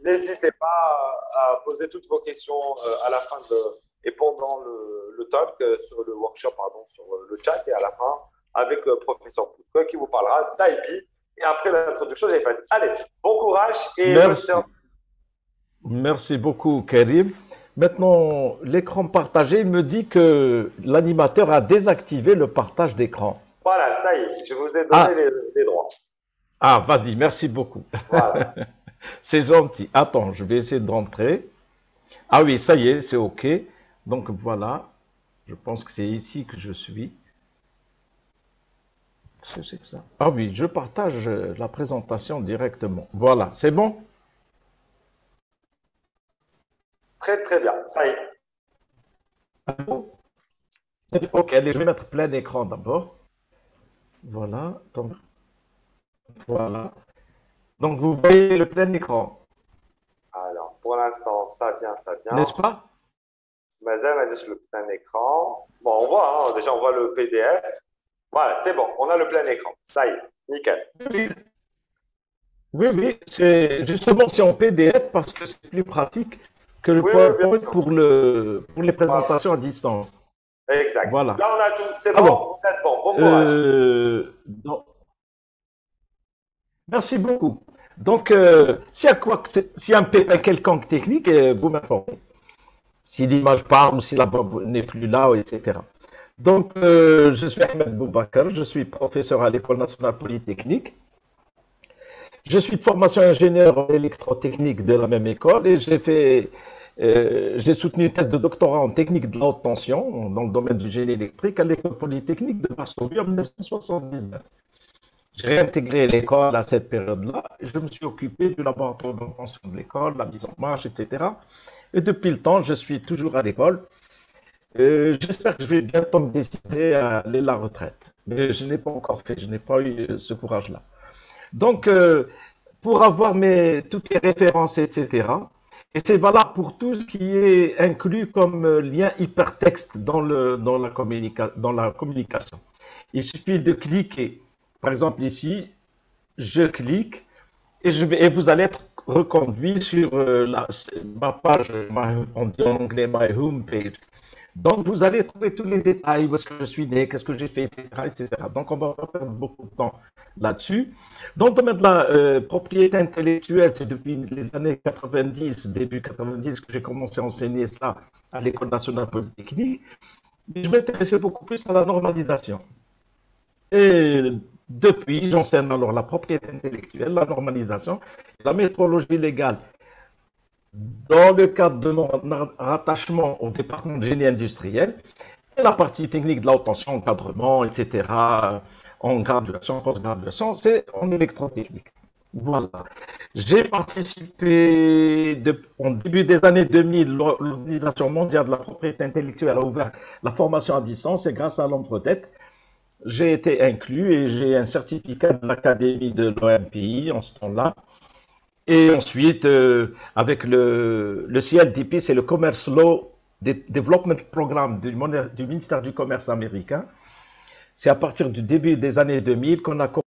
n'hésitez pas à poser toutes vos questions à la fin et pendant le talk, sur le workshop, pardon, sur le chat et à la fin avec le professeur Poutka qui vous parlera d'IP. Et après l'introduction, j'ai fait. Allez, bon courage et bonne Merci. séance. Merci beaucoup, Karim. Maintenant, l'écran partagé, il me dit que l'animateur a désactivé le partage d'écran. Voilà, ça y est, je vous ai donné Ah, les droits. vas-y, merci beaucoup. Voilà. C'est gentil. Attends, je vais essayer de rentrer. Ah oui, ça y est, c'est OK. Donc voilà, je pense que c'est ici que je suis. Qu'est-ce que c'est que ça? Ah oui, je partage la présentation directement. Voilà, c'est bon? Très, très bien. Ça y est. Allô. OK, allez, je vais mettre plein écran d'abord. Voilà, donc voilà. Donc vous voyez le plein écran, Alors, pour l'instant, ça n'est-ce vient. pas? Mazel, m'a dit le plein écran. Bon, on voit, hein, déjà, on voit le PDF. Voilà, c'est bon, on a le plein écran. Ça y est, nickel. Oui, oui, oui, c'est justement c'est en PDF parce que c'est plus pratique que le Oui, oui, bien PowerPoint sûr. pour les Voilà, présentations à distance. exact. Voilà. Là, on a tout. C'est bon, Alors, vous êtes bon. Bon courage. donc, merci beaucoup. Donc, s'il y a un pépin quelconque technique, vous m'informez. Si l'image part ou si la voix n'est plus là, etc. Donc, je suis Ahmed Boubacar, je suis professeur à l'École nationale polytechnique. Je suis de formation ingénieur en électrotechnique de la même école et j'ai soutenu une thèse de doctorat en technique de la haute tension dans le domaine du génie électrique à l'École polytechnique de Varsovie en 1979. J'ai réintégré l'école à cette période-là. Je me suis occupé du laboratoire de tension de l'école, la mise en marche, etc. Et depuis le temps, je suis toujours à l'école. J'espère que je vais bientôt me décider à aller à la retraite. Mais je n'ai pas encore fait, je n'ai pas eu ce courage-là. Donc, pour avoir toutes les références, etc. Et c'est valable pour tout ce qui est inclus comme lien hypertexte dans la communication. Il suffit de cliquer. Par exemple, ici, je clique et vous allez être reconduit sur ma page, on dit en anglais my home page. Donc, vous allez trouver tous les détails, où est-ce que je suis né, qu'est-ce que j'ai fait, etc., etc. Donc, on va pas perdre beaucoup de temps là-dessus. Dans le domaine de la propriété intellectuelle, c'est depuis les années 90, début 90, que j'ai commencé à enseigner cela à l'École nationale polytechnique. Mais je m'intéressais beaucoup plus à la normalisation. Et depuis, j'enseigne alors la propriété intellectuelle, la normalisation, la métrologie légale dans le cadre de mon rattachement au département de génie industriel et la partie technique de la haute tension, encadrement, etc., en graduation, en post-graduation, c'est en électrotechnique. Voilà. J'ai participé en début des années 2000, l'Organisation mondiale de la propriété intellectuelle a ouvert la formation à distance et grâce à l'Entre-Tête, j'ai été inclus et j'ai un certificat de l'Académie de l'OMPI en ce temps-là. Et ensuite, avec le CLDP, c'est le Commerce Law Development Programme du ministère du Commerce américain. C'est à partir du début des années 2000 qu'on a commencé.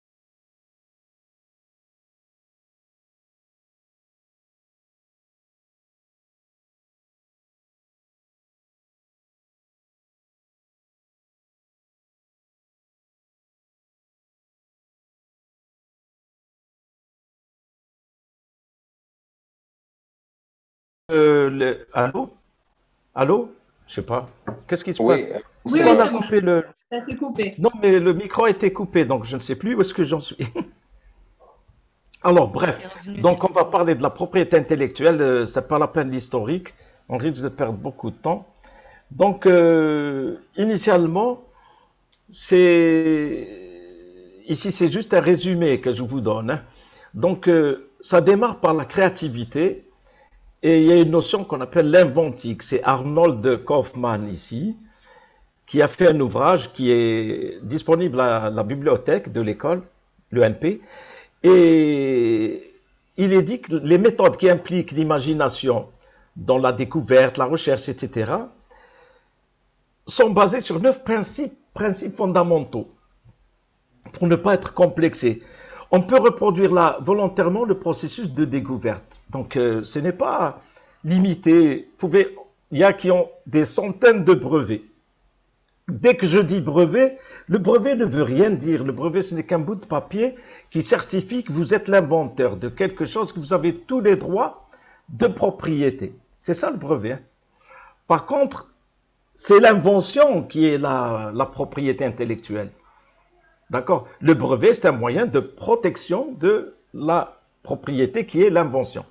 Allô? Allô? Je sais pas. Qu'est-ce qui se Oui, passe? Oui, c'est Pourquoi oui, on a bon. c'est bon. coupé le... Ça s'est coupé. Non, mais le micro a été coupé, donc je ne sais plus où est-ce que j'en suis. Alors, bref, C'est revenu donc sur on va toi. parler de la propriété intellectuelle, c'est pas la peine d'historique, on risque de perdre beaucoup de temps. Donc, initialement, c'est ici, c'est juste un résumé que je vous donne, hein. Donc, ça démarre par la créativité et il y a une notion qu'on appelle l'inventique. C'est Arnold Kaufmann ici qui a fait un ouvrage qui est disponible à la bibliothèque de l'école, l'ENP, et il est dit que les méthodes qui impliquent l'imagination dans la découverte, la recherche, etc., sont basées sur 9 principes fondamentaux pour ne pas être complexé. On peut reproduire là volontairement le processus de découverte. Donc, ce n'est pas limité. Il y a qui ont des centaines de brevets. Dès que je dis brevet, le brevet ne veut rien dire. Le brevet, ce n'est qu'un bout de papier qui certifie que vous êtes l'inventeur de quelque chose, que vous avez tous les droits de propriété. C'est ça le brevet. Par contre, c'est l'invention qui est la propriété intellectuelle. D'accord? Le brevet, c'est un moyen de protection de la propriété qui est l'invention.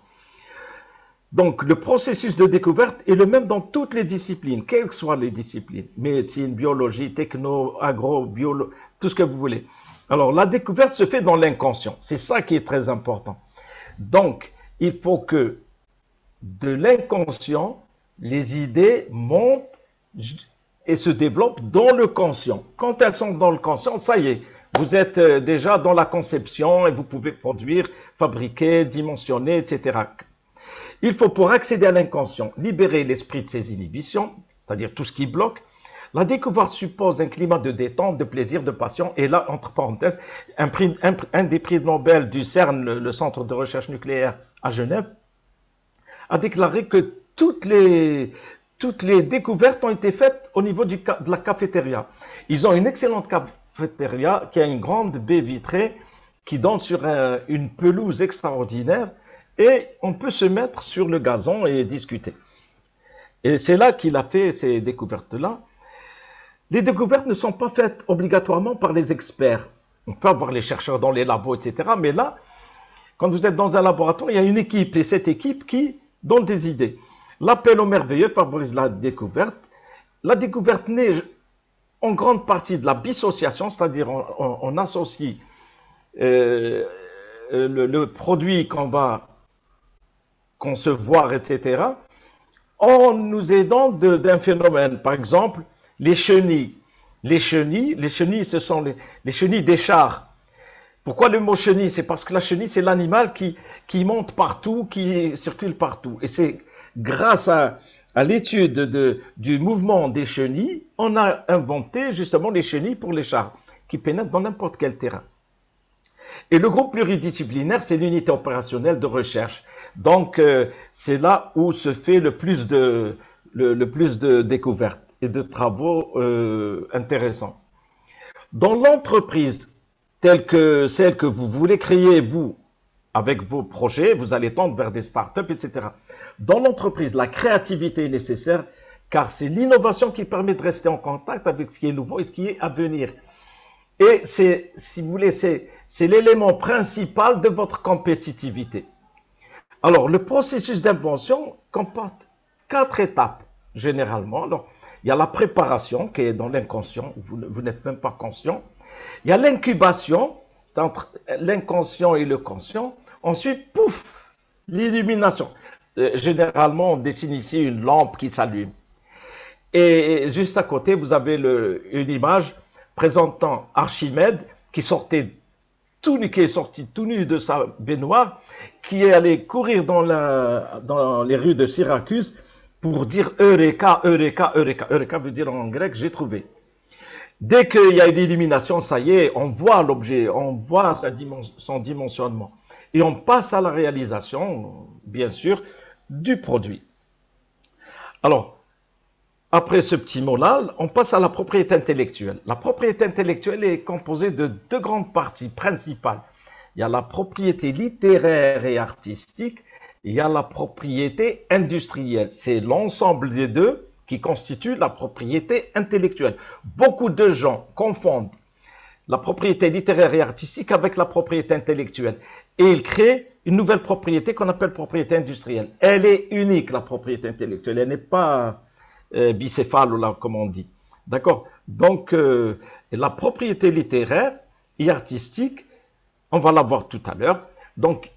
Donc, le processus de découverte est le même dans toutes les disciplines, quelles que soient les disciplines. Médecine, biologie, techno, agro, biolo, tout ce que vous voulez. Alors, la découverte se fait dans l'inconscient. C'est ça qui est très important. Donc, il faut que de l'inconscient, les idées montent et se développent dans le conscient. Quand elles sont dans le conscient, ça y est, vous êtes déjà dans la conception et vous pouvez produire, fabriquer, dimensionner, etc. Il faut, pour accéder à l'inconscient, libérer l'esprit de ses inhibitions, c'est-à-dire tout ce qui bloque. La découverte suppose un climat de détente, de plaisir, de passion. Et là, entre parenthèses, un des prix Nobel du CERN, le Centre de recherche nucléaire à Genève, a déclaré que toutes les découvertes ont été faites au niveau de la cafétéria. Ils ont une excellente cafétéria qui a une grande baie vitrée qui donne sur une pelouse extraordinaire. Et on peut se mettre sur le gazon et discuter. Et c'est là qu'il a fait ces découvertes-là. Les découvertes ne sont pas faites obligatoirement par les experts. On peut avoir les chercheurs dans les labos, etc. Mais là, quand vous êtes dans un laboratoire, il y a une équipe. Et cette équipe qui donne des idées. L'appel au merveilleux favorise la découverte. La découverte naît en grande partie de la dissociation, c'est-à-dire on associe le produit qu'on va concevoir, etc., en nous aidant d'un phénomène. Par exemple, les chenilles. Les chenilles, ce sont les chenilles des chars. Pourquoi le mot chenille? C'est parce que la chenille, c'est l'animal qui monte partout, qui circule partout. Et c'est grâce à l'étude du mouvement des chenilles, on a inventé justement les chenilles pour les chars, qui pénètrent dans n'importe quel terrain. Et le groupe pluridisciplinaire, c'est l'unité opérationnelle de recherche. Donc, c'est là où se fait le plus de découvertes et de travaux intéressants. Dans l'entreprise, telle que celle que vous voulez créer, vous, avec vos projets, vous allez tendre vers des startups, etc. Dans l'entreprise, la créativité est nécessaire, car c'est l'innovation qui permet de rester en contact avec ce qui est nouveau et ce qui est à venir. Et c'est, si vous voulez, c'est l'élément principal de votre compétitivité. Alors, le processus d'invention comporte 4 étapes, généralement. Alors, il y a la préparation, qui est dans l'inconscient, vous n'êtes même pas conscient. Il y a l'incubation, c'est entre l'inconscient et le conscient. Ensuite, pouf, l'illumination. Généralement, on dessine ici une lampe qui s'allume. Et juste à côté, vous avez une image présentant Archimède qui sortait qui est sorti tout nu de sa baignoire, qui est allé courir dans les rues de Syracuse pour dire Eureka, Eureka, Eureka. Eureka veut dire en grec j'ai trouvé. Dès qu'il y a une illumination, ça y est, on voit l'objet, on voit son dimensionnement. Et on passe à la réalisation, bien sûr, du produit. Alors, après ce petit mot-là, on passe à la propriété intellectuelle. La propriété intellectuelle est composée de 2 grandes parties principales. Il y a la propriété littéraire et artistique, il y a la propriété industrielle. C'est l'ensemble des deux qui constitue la propriété intellectuelle. Beaucoup de gens confondent la propriété littéraire et artistique avec la propriété intellectuelle. Et ils créent une nouvelle propriété qu'on appelle propriété industrielle. Elle est unique, la propriété intellectuelle. Elle n'est pas bicéphale, ou là, comme on dit. D'accord? Donc, la propriété littéraire et artistique, on va la voir tout à l'heure. Donc,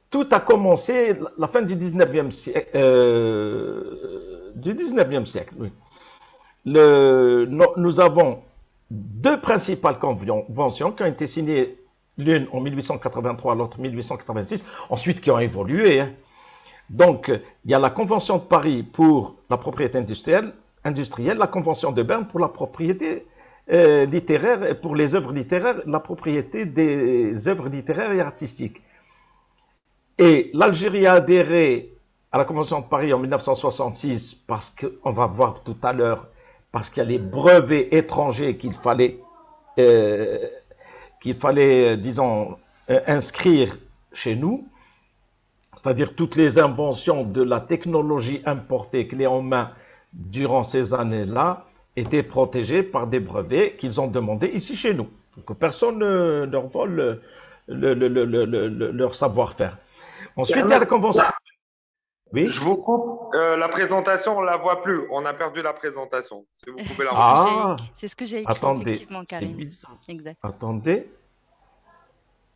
tout a commencé à la fin du 19e siècle. Oui. Nous avons 2 principales conventions qui ont été signées, l'une en 1883, l'autre en 1886, ensuite qui ont évolué. Hein. Donc, il y a la Convention de Paris pour la propriété industrielle, la Convention de Berne pour la propriété littéraire, et pour les œuvres littéraires, la propriété des œuvres littéraires et artistiques. Et l'Algérie a adhéré à la Convention de Paris en 1966 parce qu'on va voir tout à l'heure, parce qu'il y a les brevets étrangers euh, disons, inscrire chez nous, c'est-à-dire toutes les inventions de la technologie importée clé en main durant ces années-là étaient protégées par des brevets qu'ils ont demandés ici chez nous. Donc personne ne leur vole leur savoir-faire. Ensuite, il y a la convention. Je Oui. vous coupe. La présentation, on ne la voit plus. On a perdu la présentation. Si vous pouvez la C'est ce que reprendre. Ah, c'est ce que j'ai écrit, attendez, effectivement, c'est Karim. bizarre. Exact. Attendez,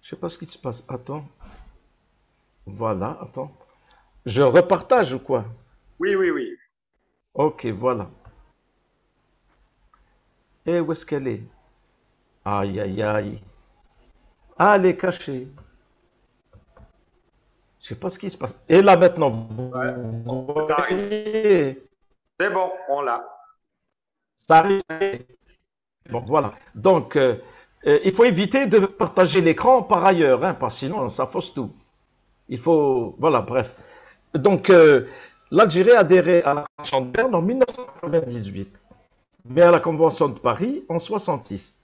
je sais pas ce qui se passe. Attends, voilà, attends. Je repartage ou quoi? Oui, oui, oui. Ok, voilà. Et où est-ce qu'elle est? Aïe, aïe, aïe. Ah, elle est cachée. Je sais pas ce qui se passe. Et là maintenant, Ouais, vous ça arrive. voyez, C'est bon, on l'a. ça arrive. Bon, voilà. Donc, il faut éviter de partager l'écran par ailleurs, hein, parce que sinon, ça fausse tout. Il faut, voilà, bref. Donc, l'Algérie a adhéré à la Convention de Berne en 1998, mais à la Convention de Paris en 66.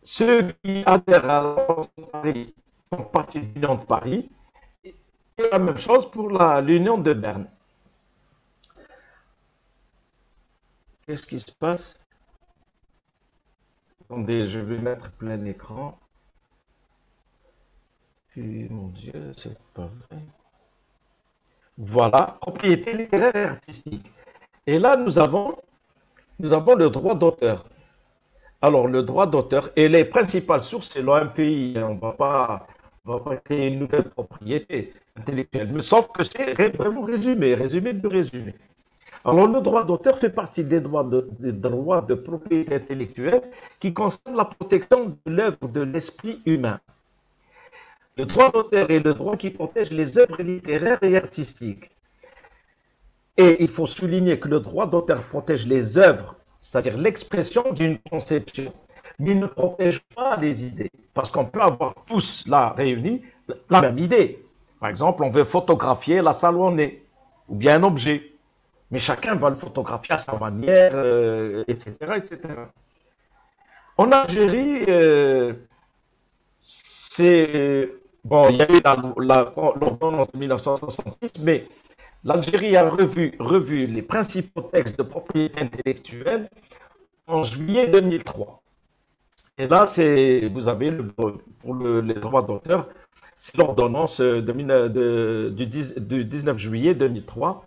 Ceux qui adhèrent à la Convention de Paris font partie de l'Union de Paris, et la même chose pour l'Union de Berne. Qu'est-ce qui se passe? Attendez, je vais mettre plein écran. Puis, mon Dieu, c'est pas vrai. Voilà, propriété littéraire et artistique. Et là, nous avons le droit d'auteur. Alors, le droit d'auteur et les principales sources, c'est l'OMPI. On va pas créer une nouvelle propriété intellectuelle. Mais sauf que c'est vraiment résumé du résumé. Alors, le droit d'auteur fait partie des droits de propriété intellectuelle qui concernent la protection de l'œuvre de l'esprit humain. Le droit d'auteur est le droit qui protège les œuvres littéraires et artistiques. Et il faut souligner que le droit d'auteur protège les œuvres, c'est-à-dire l'expression d'une conception, mais il ne protège pas les idées, parce qu'on peut avoir tous là réunis la même idée. Par exemple, on veut photographier la salle où on est, ou bien un objet, mais chacun va le photographier à sa manière, etc., etc. En Algérie, c'est bon, il y a eu l'ordonnance de 1966, mais l'Algérie a revu les principaux textes de propriété intellectuelle en juillet 2003. Et là, vous avez pour les droits d'auteur, c'est l'ordonnance du 19 juillet 2003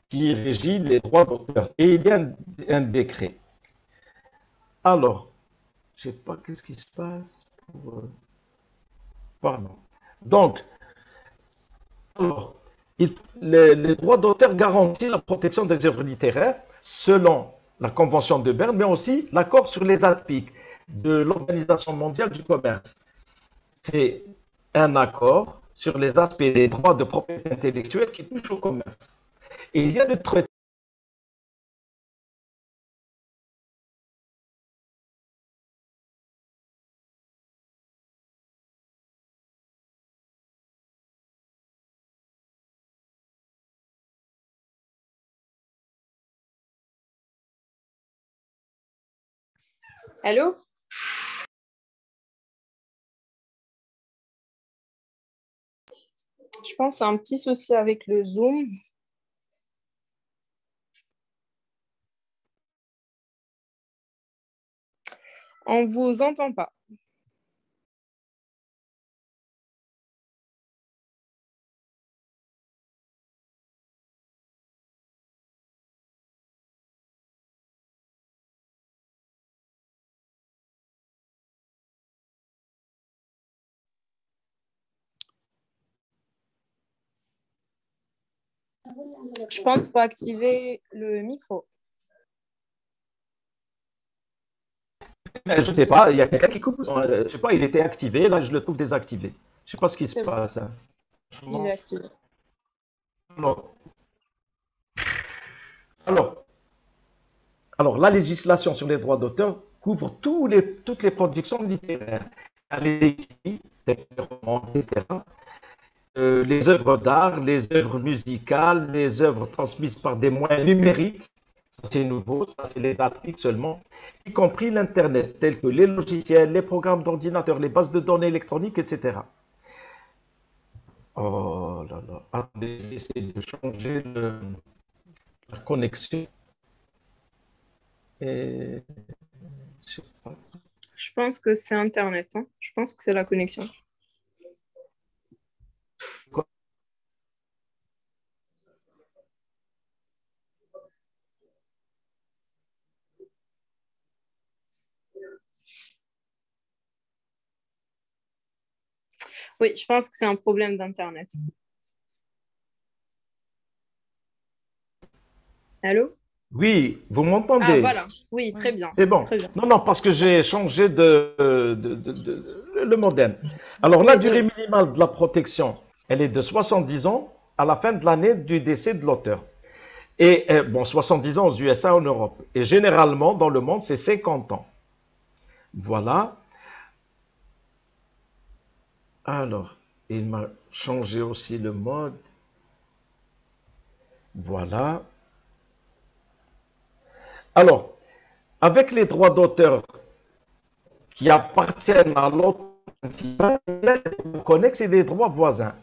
qui régit les droits d'auteur. Et il y a un décret. Alors, je ne sais pas qu'est-ce qui se passe. Pardon. Donc, alors, les droits d'auteur garantissent la protection des œuvres littéraires selon la Convention de Berne, mais aussi l'accord sur les APIC de l'Organisation mondiale du commerce. C'est un accord sur les aspects des droits de propriété intellectuelle qui touchent au commerce. Et il y a le traité. Allô? Je pense que c'est un petit souci avec le Zoom. On vous entend pas. Je pense qu'il faut activer le micro. Je ne sais pas, il y a quelqu'un qui coupe. Je ne sais pas, il était activé, là je le trouve désactivé. Je ne sais pas ce qui se C'est bon, passe, hein. il est activé. Alors, alors, alors, la législation sur les droits d'auteur couvre toutes les productions littéraires. Les écrits, des romans, etc. les œuvres d'art, les œuvres musicales, les œuvres transmises par des moyens numériques, ça c'est nouveau, ça c'est les dates seulement, y compris l'Internet, tels que les logiciels, les programmes d'ordinateur, les bases de données électroniques, etc. Oh là là, attendez, j'essaie de changer la connexion. Et... je sais pas. Je pense que c'est Internet. Hein. Je pense que c'est la connexion. Oui, je pense que c'est un problème d'Internet. Allô? Oui, vous Ah, m'entendez? voilà. Oui, très bien. C'est bon. Très bien. Non, non, parce que j'ai changé le modem. Alors, la Oui, durée minimale de la protection, elle est de 70 ans à la fin de l'année du décès de l'auteur. Et bon, 70 ans aux USA, en Europe. Et généralement, dans le monde, c'est 50 ans. Voilà. Alors, il m'a changé aussi le mode. Voilà. Alors, avec les droits d'auteur qui appartiennent à l'auteur principal, il y a des droits connexes et des droits voisins.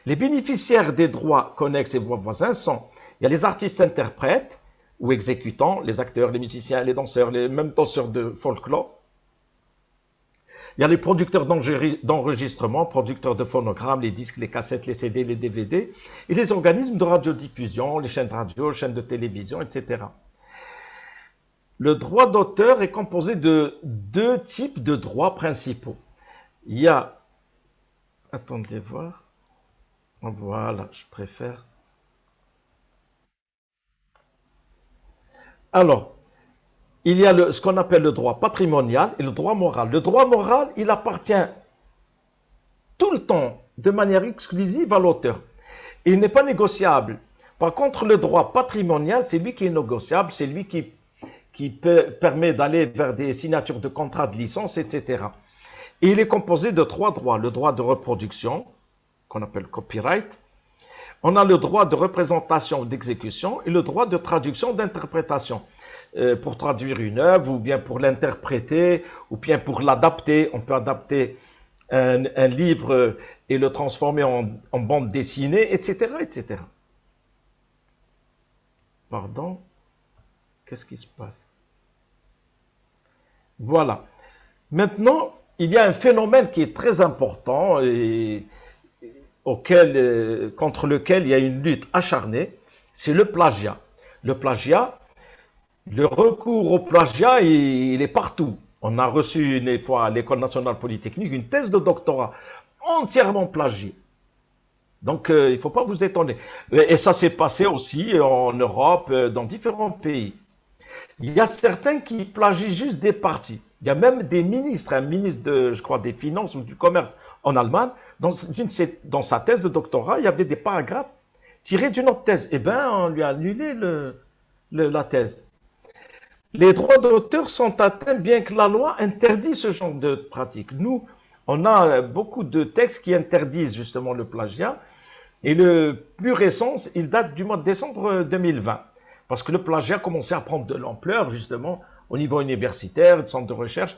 Les bénéficiaires des droits connexes et voisins sont, il y a les artistes-interprètes ou exécutants, les acteurs, les musiciens, les danseurs, les mêmes danseurs de folklore. Il y a les producteurs d'enregistrement, producteurs de phonogrammes, les disques, les cassettes, les CD, les DVD, et les organismes de radiodiffusion, les chaînes de radio, les chaînes de télévision, etc. Le droit d'auteur est composé de deux types de droits principaux. Il y a, attendez voir, voilà, je préfère. Alors, il y a ce qu'on appelle le droit patrimonial et le droit moral. Le droit moral, il appartient tout le temps, de manière exclusive à l'auteur. Il n'est pas négociable. Par contre, le droit patrimonial, c'est lui qui est négociable, c'est lui qui permet d'aller vers des signatures de contrats de licence, etc. Et il est composé de trois droits. Le droit de reproduction, qu'on appelle copyright. On a le droit de représentation d'exécution et le droit de traduction d'interprétation. Pour traduire une œuvre, ou bien pour l'interpréter, ou bien pour l'adapter. On peut adapter un livre et le transformer en bande dessinée, etc., etc. Pardon? Qu'est-ce qui se passe? Voilà. Maintenant, il y a un phénomène qui est très important et contre lequel il y a une lutte acharnée, c'est le plagiat. Le plagiat, le recours au plagiat, il est partout. On a reçu une fois à l'École nationale polytechnique une thèse de doctorat entièrement plagiée. Donc, il ne faut pas vous étonner. Et ça s'est passé aussi en Europe, dans différents pays. Il y a certains qui plagient juste des parties. Il y a même des ministres, un ministre je crois, des Finances ou du Commerce en Allemagne, dans sa thèse de doctorat, il y avait des paragraphes tirés d'une autre thèse. Eh bien, on lui a annulé la thèse. Les droits d'auteur sont atteints bien que la loi interdit ce genre de pratique. Nous, on a beaucoup de textes qui interdisent justement le plagiat. Et le plus récent, il date du mois de décembre 2020. Parce que le plagiat commençait à prendre de l'ampleur justement au niveau universitaire, de centre de recherche.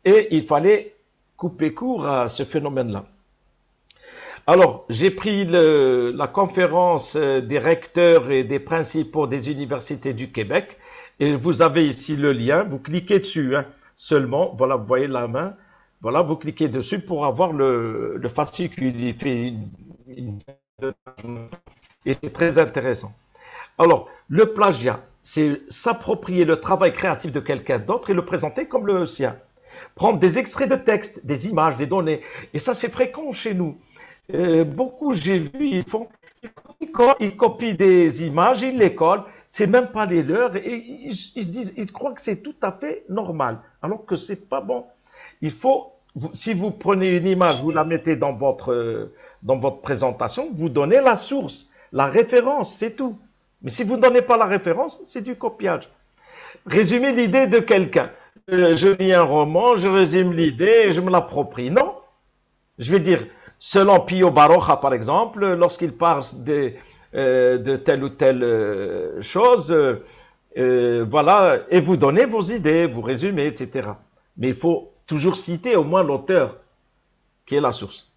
Et il fallait couper court à ce phénomène-là. Alors, j'ai pris la conférence des recteurs et des principaux des universités du Québec. Et vous avez ici le lien, vous cliquez dessus seulement, voilà, vous voyez la main, voilà, vous cliquez dessus pour avoir le fascicule, il fait et c'est très intéressant. Alors, le plagiat, c'est s'approprier le travail créatif de quelqu'un d'autre et le présenter comme le sien. Prendre des extraits de texte, des images, des données, et ça c'est fréquent chez nous. Beaucoup, j'ai vu, ils copient des images, ils les collent, c'est même pas les leurs, et ils croient que c'est tout à fait normal, alors que c'est pas bon. Il faut, si vous prenez une image, vous la mettez dans votre présentation, vous donnez la source, la référence, c'est tout. Mais si vous ne donnez pas la référence, c'est du copiage. Résumer l'idée de quelqu'un. Je lis un roman, je résume l'idée et je me l'approprie. Non, je vais dire, selon Pio Baroja, par exemple, lorsqu'il parle de telle ou telle chose, voilà, et vous donnez vos idées, vous résumez, etc. Mais il faut toujours citer au moins l'auteur, qui est la source.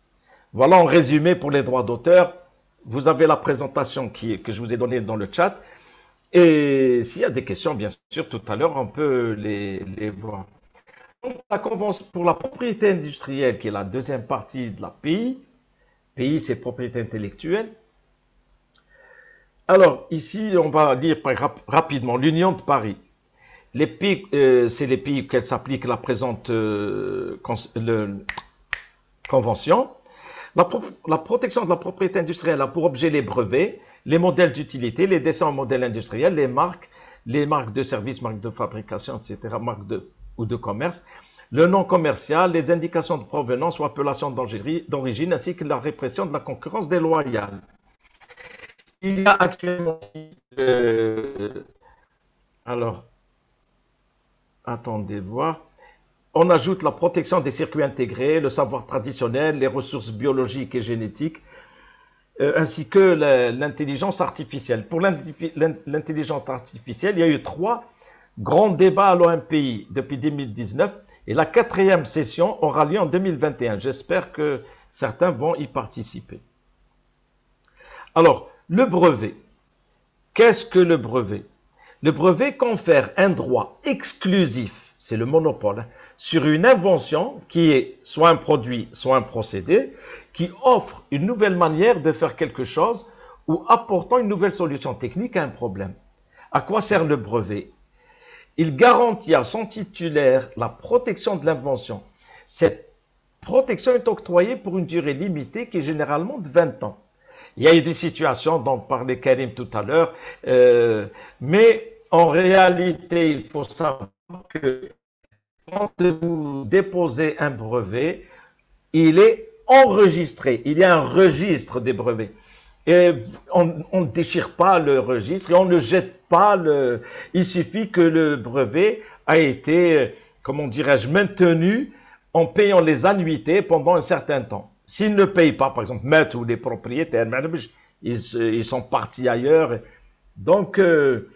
Voilà en résumé pour les droits d'auteur. Vous avez la présentation que je vous ai donnée dans le chat. Et s'il y a des questions, bien sûr, tout à l'heure, on peut les voir. Donc, la Convention pour la propriété industrielle, qui est la deuxième partie de la PI. PI, c'est propriété intellectuelle. Alors, ici, on va lire rapidement l'Union de Paris. Les pays, c'est les pays auxquels s'applique la présente convention. La protection de la propriété industrielle a pour objet les brevets, les modèles d'utilité, les dessins en modèle industriel, les marques de services, marques de fabrication, etc., marques ou de commerce, le nom commercial, les indications de provenance ou appellation d'origine, ainsi que la répression de la concurrence déloyale. Il y a actuellement... alors, attendez voir. On ajoute la protection des circuits intégrés, le savoir traditionnel, les ressources biologiques et génétiques, ainsi que l'intelligence artificielle. Pour l'intelligence artificielle, il y a eu 3 grands débats à l'OMPI depuis 2019 et la 4e session aura lieu en 2021. J'espère que certains vont y participer. Alors, le brevet. Qu'est-ce que le brevet? Le brevet confère un droit exclusif, c'est le monopole, sur une invention qui est soit un produit, soit un procédé, qui offre une nouvelle manière de faire quelque chose ou apportant une nouvelle solution technique à un problème. À quoi sert le brevet? Il garantit à son titulaire la protection de l'invention. Cette protection est octroyée pour une durée limitée qui est généralement de 20 ans. Il y a eu des situations dont parlait Karim tout à l'heure, mais en réalité, il faut savoir que quand vous déposez un brevet, il est enregistré. Il y a un registre des brevets. Et on ne déchire pas le registre et on ne jette pas le... Il suffit que le brevet a été, comment dirais-je, maintenu en payant les annuités pendant un certain temps. S'ils ne payent pas, par exemple, maître ou les propriétaires, ils sont partis ailleurs. Donc, le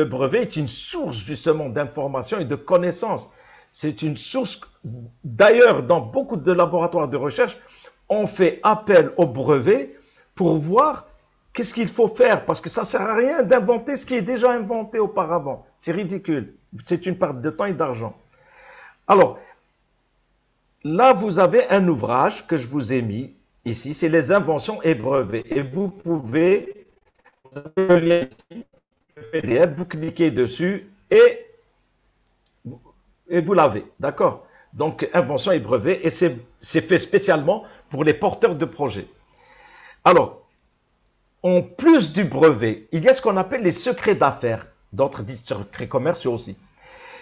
brevet est une source justement d'information et de connaissances. C'est une source, d'ailleurs, dans beaucoup de laboratoires de recherche, on fait appel au brevet pour voir qu'est-ce qu'il faut faire, parce que ça ne sert à rien d'inventer ce qui est déjà inventé auparavant. C'est ridicule. C'est une perte de temps et d'argent. Alors, là, vous avez un ouvrage que je vous ai mis ici, c'est les inventions et brevets. Et vous pouvez, vous avez le lien ici, le PDF, vous cliquez dessus et vous l'avez, d'accord? Donc, invention et brevet, et c'est fait spécialement pour les porteurs de projets. Alors, en plus du brevet, il y a ce qu'on appelle les secrets d'affaires, d'autres disent secrets commerciaux aussi.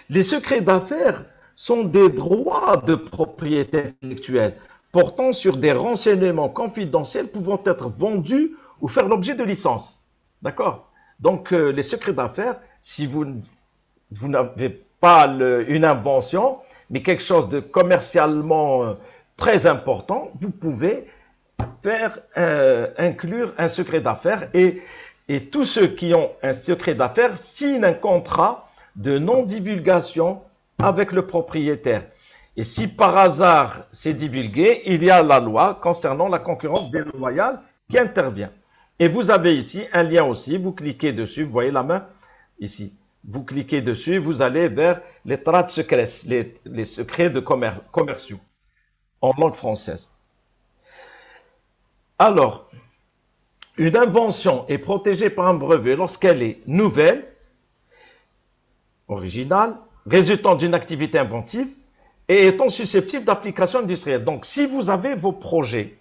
Les secrets d'affaires sont des droits de propriété intellectuelle portant sur des renseignements confidentiels pouvant être vendus ou faire l'objet de licences. D'accord? Donc, les secrets d'affaires, si vous n'avez pas une invention, mais quelque chose de commercialement très important, vous pouvez faire inclure un secret d'affaires et tous ceux qui ont un secret d'affaires signent un contrat de non-divulgation avec le propriétaire. Et si par hasard c'est divulgué, il y a la loi concernant la concurrence déloyale qui intervient. Et vous avez ici un lien aussi, vous cliquez dessus, vous voyez la main ici. Vous cliquez dessus, vous allez vers les trades secrets, les secrets de commerciaux en langue française. Alors, une invention est protégée par un brevet lorsqu'elle est nouvelle, originale, résultant d'une activité inventive et étant susceptible d'application industrielle. Donc, si vous avez vos projets,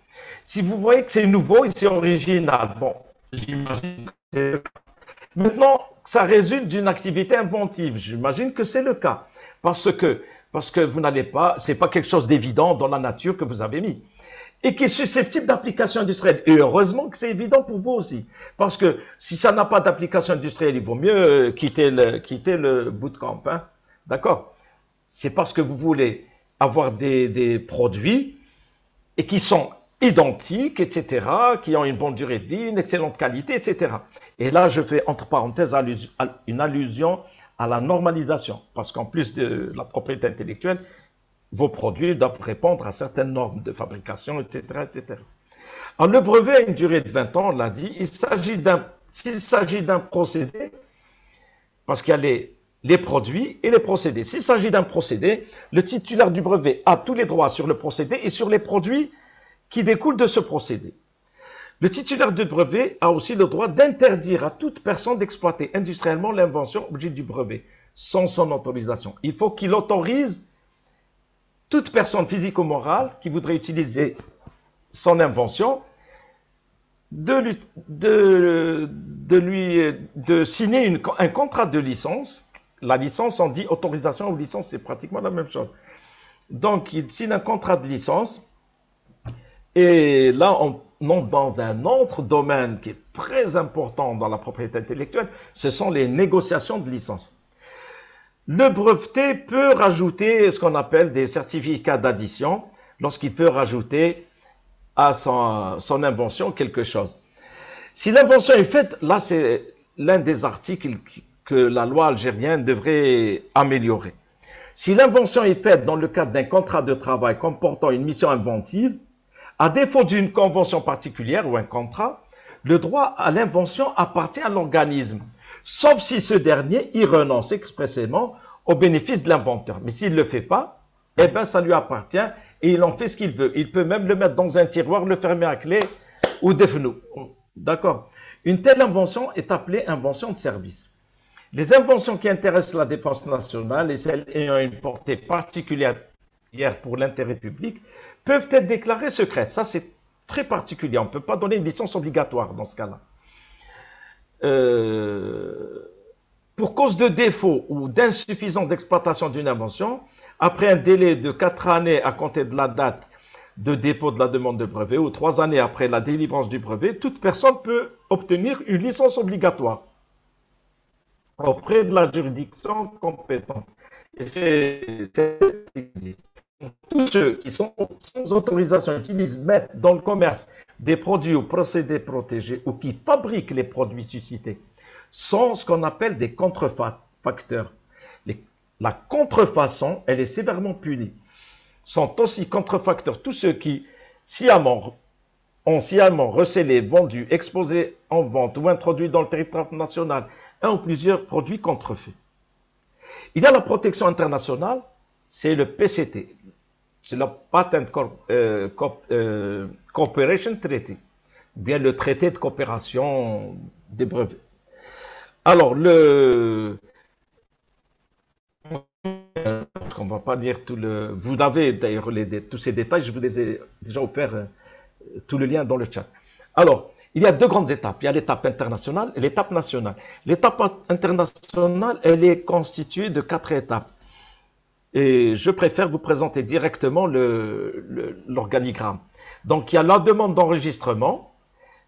si vous voyez que c'est nouveau et c'est original, bon, j'imagine que maintenant, ça résulte d'une activité inventive. J'imagine que c'est le cas. Parce que vous n'allez pas, c'est pas quelque chose d'évident dans la nature que vous avez mis. Et qui est susceptible d'application industrielle. Et heureusement que c'est évident pour vous aussi. Parce que si ça n'a pas d'application industrielle, il vaut mieux quitter le bootcamp. Hein? D'accord? C'est parce que vous voulez avoir des produits et qui sont identiques, etc., qui ont une bonne durée de vie, une excellente qualité, etc. Et là, je fais entre parenthèses une allusion à la normalisation, parce qu'en plus de la propriété intellectuelle, vos produits doivent répondre à certaines normes de fabrication, etc., etc. Alors, le brevet a une durée de 20 ans, on l'a dit. S'il s'agit d'un procédé, parce qu'il y a les produits et les procédés. S'il s'agit d'un procédé, le titulaire du brevet a tous les droits sur le procédé et sur les produits qui découlent de ce procédé. Le titulaire du brevet a aussi le droit d'interdire à toute personne d'exploiter industriellement l'invention objet du brevet, sans son autorisation. Il faut qu'il autorise toute personne physique ou morale qui voudrait utiliser son invention de signer un contrat de licence. La licence, on dit autorisation ou licence, c'est pratiquement la même chose. Donc, il signe un contrat de licence. Et là, on entre dans un autre domaine qui est très important dans la propriété intellectuelle, ce sont les négociations de licence. Le breveté peut rajouter ce qu'on appelle des certificats d'addition lorsqu'il peut rajouter à son invention quelque chose. Si l'invention est faite, là c'est l'un des articles que la loi algérienne devrait améliorer. Si l'invention est faite dans le cadre d'un contrat de travail comportant une mission inventive, à défaut d'une convention particulière ou un contrat, le droit à l'invention appartient à l'organisme, sauf si ce dernier y renonce expressément au bénéfice de l'inventeur. Mais s'il ne le fait pas, eh bien ça lui appartient et il en fait ce qu'il veut. Il peut même le mettre dans un tiroir, le fermer à clé ou défenou. D'accord? Une telle invention est appelée invention de service. Les inventions qui intéressent la défense nationale et celles ayant une portée particulière pour l'intérêt public peuvent être déclarées secrètes. Ça, c'est très particulier. On ne peut pas donner une licence obligatoire dans ce cas-là. Pour cause de défaut ou d'insuffisance d'exploitation d'une invention, après un délai de 4 années à compter de la date de dépôt de la demande de brevet ou 3 années après la délivrance du brevet, toute personne peut obtenir une licence obligatoire auprès de la juridiction compétente. Et c'est tous ceux qui sont sans autorisation mettent dans le commerce des produits ou procédés protégés ou qui fabriquent les produits suscités sont ce qu'on appelle des contrefacteurs. La contrefaçon, elle est sévèrement punie. Sont aussi contrefacteurs tous ceux qui ont sciemment recelé, vendu, exposé en vente ou introduit dans le territoire national un ou plusieurs produits contrefaits. Il y a la protection internationale, c'est le PCT, c'est le Patent Cooperation Treaty, ou bien le traité de coopération des brevets. Alors, on ne va pas lire tout le... Vous avez d'ailleurs tous ces détails, je vous les ai déjà offert tout le lien dans le chat. Alors, il y a deux grandes étapes. Il y a l'étape internationale et l'étape nationale. L'étape internationale, elle est constituée de 4 étapes. Et je préfère vous présenter directement l'organigramme. Donc, il y a la demande d'enregistrement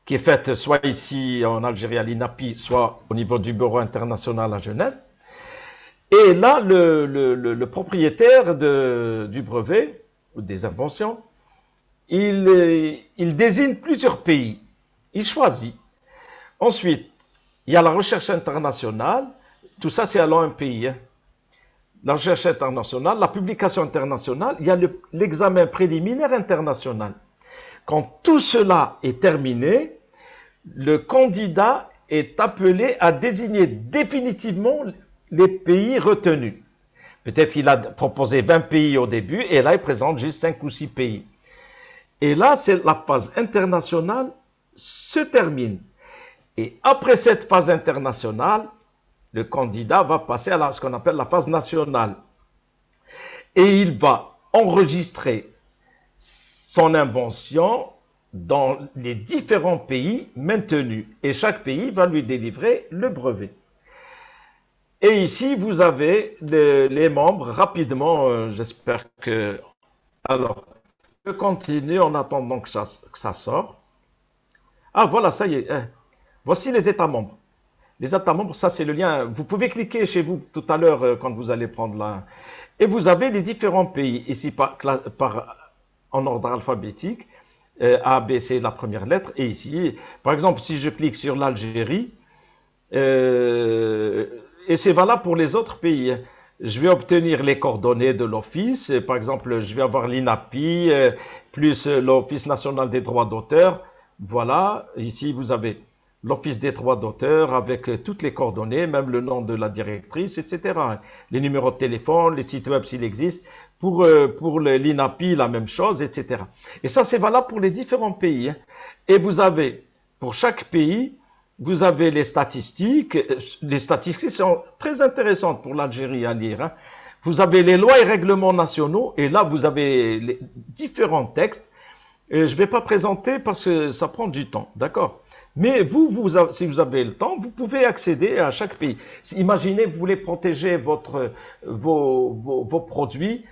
qui est faite soit ici en Algérie à l'INAPI, soit au niveau du bureau international à Genève. Et là, le propriétaire du brevet ou des inventions, il désigne plusieurs pays. Il choisit. Ensuite, il y a la recherche internationale. Tout ça, c'est allant un pays. Hein. La recherche internationale, la publication internationale, il y a l'examen préliminaire international. Quand tout cela est terminé, le candidat est appelé à désigner définitivement les pays retenus. Peut-être qu'il a proposé 20 pays au début et là, il présente juste 5 ou 6 pays. Et là, c'est la phase internationale se termine. Et après cette phase internationale, le candidat va passer à ce qu'on appelle la phase nationale. Et il va enregistrer son invention dans les différents pays maintenus. Et chaque pays va lui délivrer le brevet. Et ici, vous avez les membres. Rapidement, j'espère que... Alors, je continue en attendant que ça sorte. Ah, voilà, ça y est. Voici les États membres. Les États membres, ça c'est le lien. Vous pouvez cliquer chez vous tout à l'heure quand vous allez prendre la... Et vous avez les différents pays ici en ordre alphabétique. A, B, C, la première lettre. Et ici, par exemple, si je clique sur l'Algérie, et c'est valable pour les autres pays, je vais obtenir les coordonnées de l'office. Par exemple, je vais avoir l'INAPI, plus l'Office national des droits d'auteur. Voilà, ici vous avez l'Office des droits d'auteur avec toutes les coordonnées, même le nom de la directrice, etc. Les numéros de téléphone, les sites web s'il existe. Pour l'INAPI, la même chose, etc. Et ça, c'est valable pour les différents pays. Et vous avez, pour chaque pays, vous avez les statistiques. Les statistiques sont très intéressantes pour l'Algérie à lire. Vous avez les lois et règlements nationaux. Et là, vous avez les différents textes. Et je ne vais pas présenter parce que ça prend du temps. D'accord? Mais si vous avez le temps, vous pouvez accéder à chaque pays. Imaginez, vous voulez protéger vos produits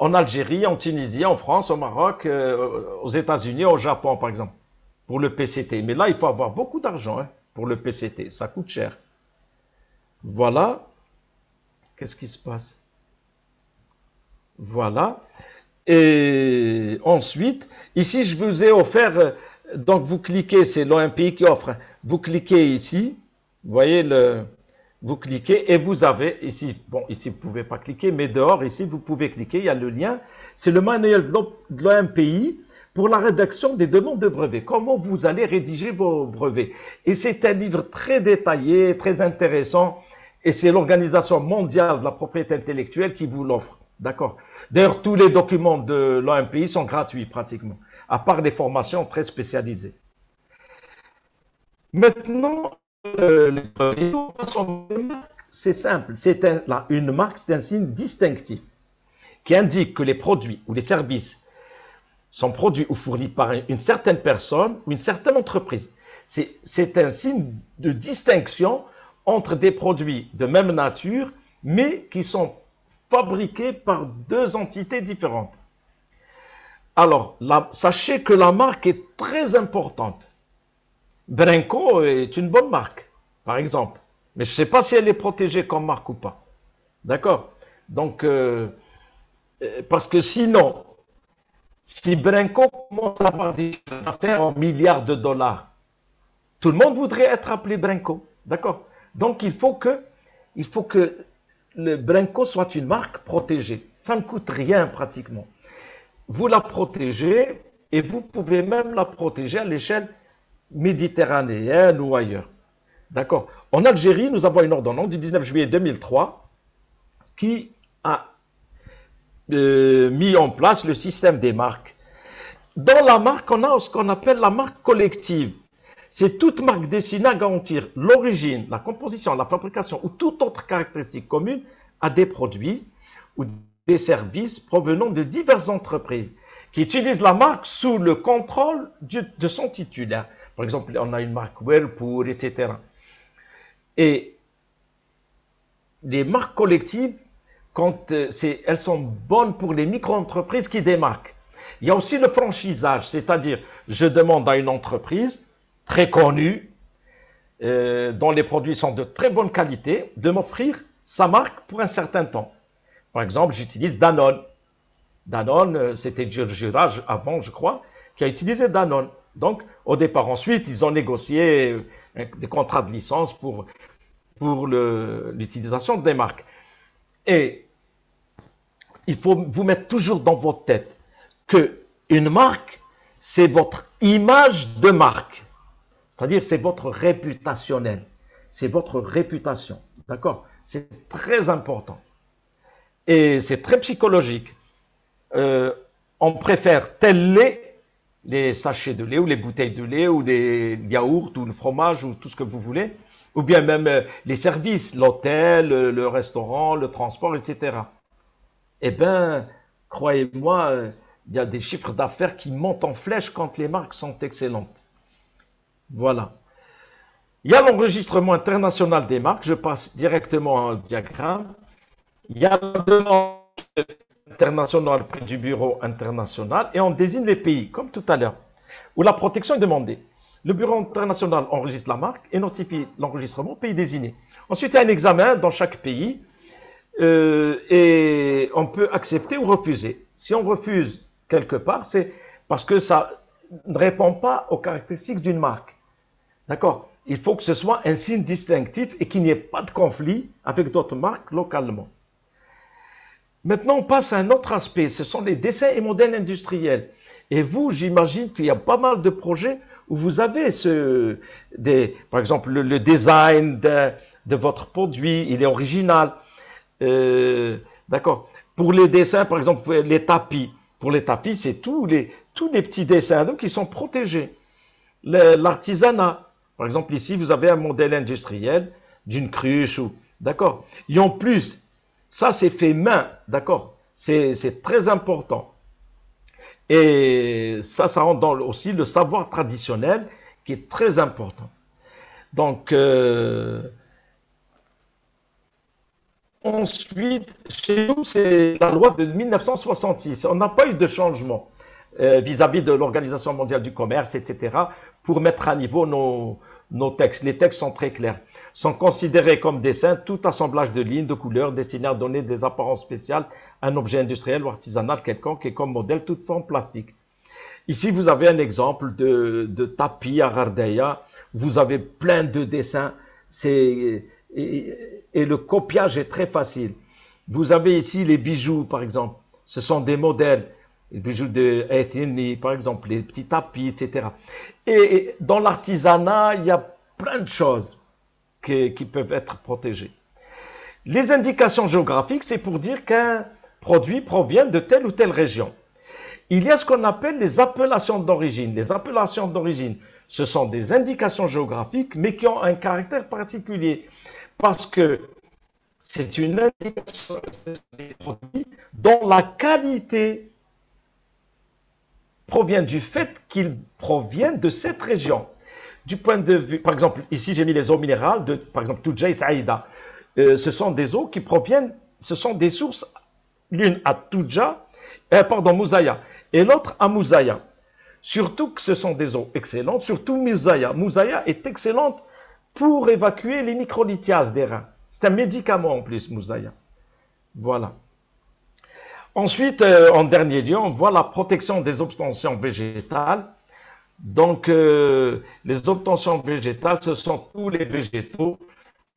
en Algérie, en Tunisie, en France, au Maroc, aux États-Unis, au Japon, par exemple, pour le PCT. Mais là, il faut avoir beaucoup d'argent pour le PCT. Ça coûte cher. Voilà. Qu'est-ce qui se passe? Voilà. Et ensuite, ici, je vous ai offert, donc vous cliquez, c'est l'OMPI qui offre, vous cliquez ici, vous voyez, vous cliquez et vous avez ici, bon, ici vous ne pouvez pas cliquer, mais dehors, ici, vous pouvez cliquer, il y a le lien, c'est le manuel de l'OMPI pour la rédaction des demandes de brevets, comment vous allez rédiger vos brevets. Et c'est un livre très détaillé, très intéressant, et c'est l'Organisation mondiale de la propriété intellectuelle qui vous l'offre, d'accord? D'ailleurs, tous les documents de l'OMPI sont gratuits pratiquement, à part les formations très spécialisées. Maintenant, les brevets sont des marques. C'est simple, une marque, c'est un signe distinctif qui indique que les produits ou les services sont produits ou fournis par une certaine personne ou une certaine entreprise. C'est un signe de distinction entre des produits de même nature, mais qui sont fabriqués par deux entités différentes. Alors, sachez que la marque est très importante. Brinco est une bonne marque, par exemple. Mais je ne sais pas si elle est protégée comme marque ou pas. D'accord? Donc, parce que sinon, si Brinco commence à avoir des affaires en milliards de dollars, tout le monde voudrait être appelé Brinco. D'accord? Donc, il faut que le Brinco soit une marque protégée. Ça ne coûte rien pratiquement. Vous la protégez et vous pouvez même la protéger à l'échelle méditerranéenne ou ailleurs. D'accord? En Algérie, nous avons une ordonnance du 19 juillet 2003 qui a mis en place le système des marques. Dans la marque, on a ce qu'on appelle la marque collective. C'est toute marque destinée à garantir l'origine, la composition, la fabrication ou toute autre caractéristique commune à des produits ou des services provenant de diverses entreprises qui utilisent la marque sous le contrôle de son titulaire. Par exemple, on a une marque Whirlpool, etc. Et les marques collectives, elles sont bonnes pour les micro-entreprises qui démarquent. Il y a aussi le franchisage, c'est-à-dire je demande à une entreprise très connue, dont les produits sont de très bonne qualité, de m'offrir sa marque pour un certain temps. Par exemple, j'utilise Danone. Danone, c'était Girard avant, je crois, qui a utilisé Danone. Donc, au départ, ensuite, ils ont négocié des contrats de licence pour l'utilisation des marques. Et il faut vous mettre toujours dans votre tête qu'une marque, c'est votre image de marque. C'est-à-dire, c'est votre réputationnel. C'est votre réputation. D'accord? C'est très important. Et c'est très psychologique. On préfère tel lait, les sachets de lait ou les bouteilles de lait ou des yaourts ou le fromage ou tout ce que vous voulez, ou bien même les services, l'hôtel, le restaurant, le transport, etc. Eh bien, croyez-moi, il y a des chiffres d'affaires qui montent en flèche quand les marques sont excellentes. Voilà. Il y a l'enregistrement international des marques. Je passe directement au diagramme. Il y a la demande internationale près du bureau international et on désigne les pays, comme tout à l'heure, où la protection est demandée. Le bureau international enregistre la marque et notifie l'enregistrement au pays désigné. Ensuite, il y a un examen dans chaque pays et on peut accepter ou refuser. Si on refuse quelque part, c'est parce que ça ne répond pas aux caractéristiques d'une marque. D'accord? Il faut que ce soit un signe distinctif et qu'il n'y ait pas de conflit avec d'autres marques localement. Maintenant, on passe à un autre aspect. Ce sont les dessins et modèles industriels. Et vous, j'imagine qu'il y a pas mal de projets où vous avez par exemple, le design de votre produit, il est original. D'accord. Pour les dessins, par exemple, les tapis. Pour les tapis, c'est tous les petits dessins donc, qui sont protégés. L'artisanat. Par exemple, ici, vous avez un modèle industriel d'une cruche. D'accord. Et en plus, ça, c'est fait main. D'accord. C'est très important. Et ça rentre dans aussi le savoir traditionnel qui est très important. Donc, ensuite, chez nous, c'est la loi de 1966. On n'a pas eu de changement vis-à-vis de l'Organisation mondiale du commerce, etc., pour mettre à niveau nos textes. Les textes sont très clairs. Sont considérés comme dessins tout assemblage de lignes, de couleurs destinées à donner des apparences spéciales à un objet industriel ou artisanal quelconque et comme modèle toute forme plastique. Ici, vous avez un exemple de tapis à Gardeya. Vous avez plein de dessins. Et le copiage est très facile. Vous avez ici les bijoux, par exemple. Ce sont des modèles. Les bijoux de Ethnie, par exemple, les petits tapis, etc. Et dans l'artisanat, il y a plein de choses qui peuvent être protégées. Les indications géographiques, c'est pour dire qu'un produit provient de telle ou telle région. Il y a ce qu'on appelle les appellations d'origine. Les appellations d'origine, ce sont des indications géographiques, mais qui ont un caractère particulier. Parce que c'est une indication des produits dont la qualité provient du fait qu'ils proviennent de cette région. Du point de vue, par exemple, ici j'ai mis les eaux minérales de, par exemple, Toudja et Saïda. Ce sont des eaux qui proviennent, ce sont des sources, l'une à Toudja, Moussaïa, et l'autre à Moussaïa. Surtout que ce sont des eaux excellentes, surtout Moussaïa. Moussaïa est excellente pour évacuer les microlithiases des reins. C'est un médicament en plus, Moussaïa. Voilà. Ensuite, en dernier lieu, on voit la protection des obtentions végétales. Donc, les obtentions végétales, ce sont tous les végétaux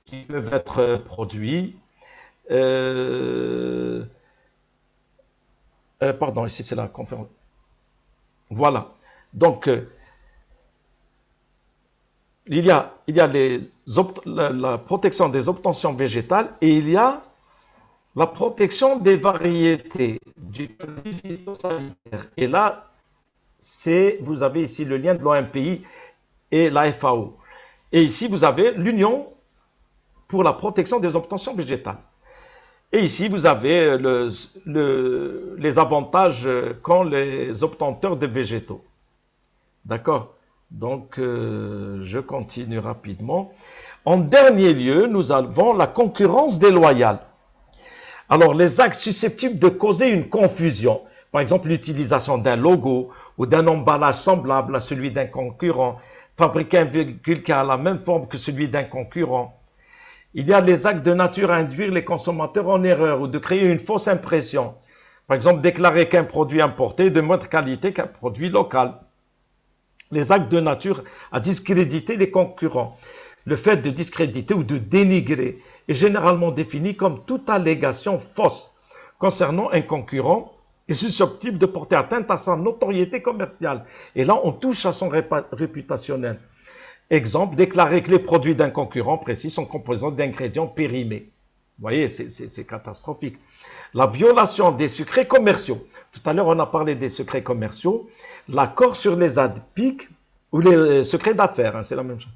qui peuvent être produits. Pardon, ici c'est la conférence. Voilà. Donc, il y a la protection des obtentions végétales et il y a la protection des variétés du produit phytosanitaire. Et là, vous avez ici le lien de l'OMPI et la FAO. Et ici, vous avez l'Union pour la protection des obtentions végétales. Et ici, vous avez les avantages qu'ont les obtenteurs de végétaux. D'accord? Donc, je continue rapidement. En dernier lieu, nous avons la concurrence déloyale. Alors, les actes susceptibles de causer une confusion, par exemple l'utilisation d'un logo ou d'un emballage semblable à celui d'un concurrent, fabriquer un véhicule qui a la même forme que celui d'un concurrent. Il y a les actes de nature à induire les consommateurs en erreur ou de créer une fausse impression. Par exemple, déclarer qu'un produit importé est de moindre qualité qu'un produit local. Les actes de nature à discréditer les concurrents. Le fait de discréditer ou de dénigrer est généralement défini comme toute allégation fausse concernant un concurrent et susceptible de porter atteinte à sa notoriété commerciale. Et là, on touche à son réputationnel. Exemple, déclarer que les produits d'un concurrent précis sont composés d'ingrédients périmés. Vous voyez, c'est catastrophique. La violation des secrets commerciaux. Tout à l'heure, on a parlé des secrets commerciaux. L'accord sur les ADPIC ou les secrets d'affaires, c'est la même chose.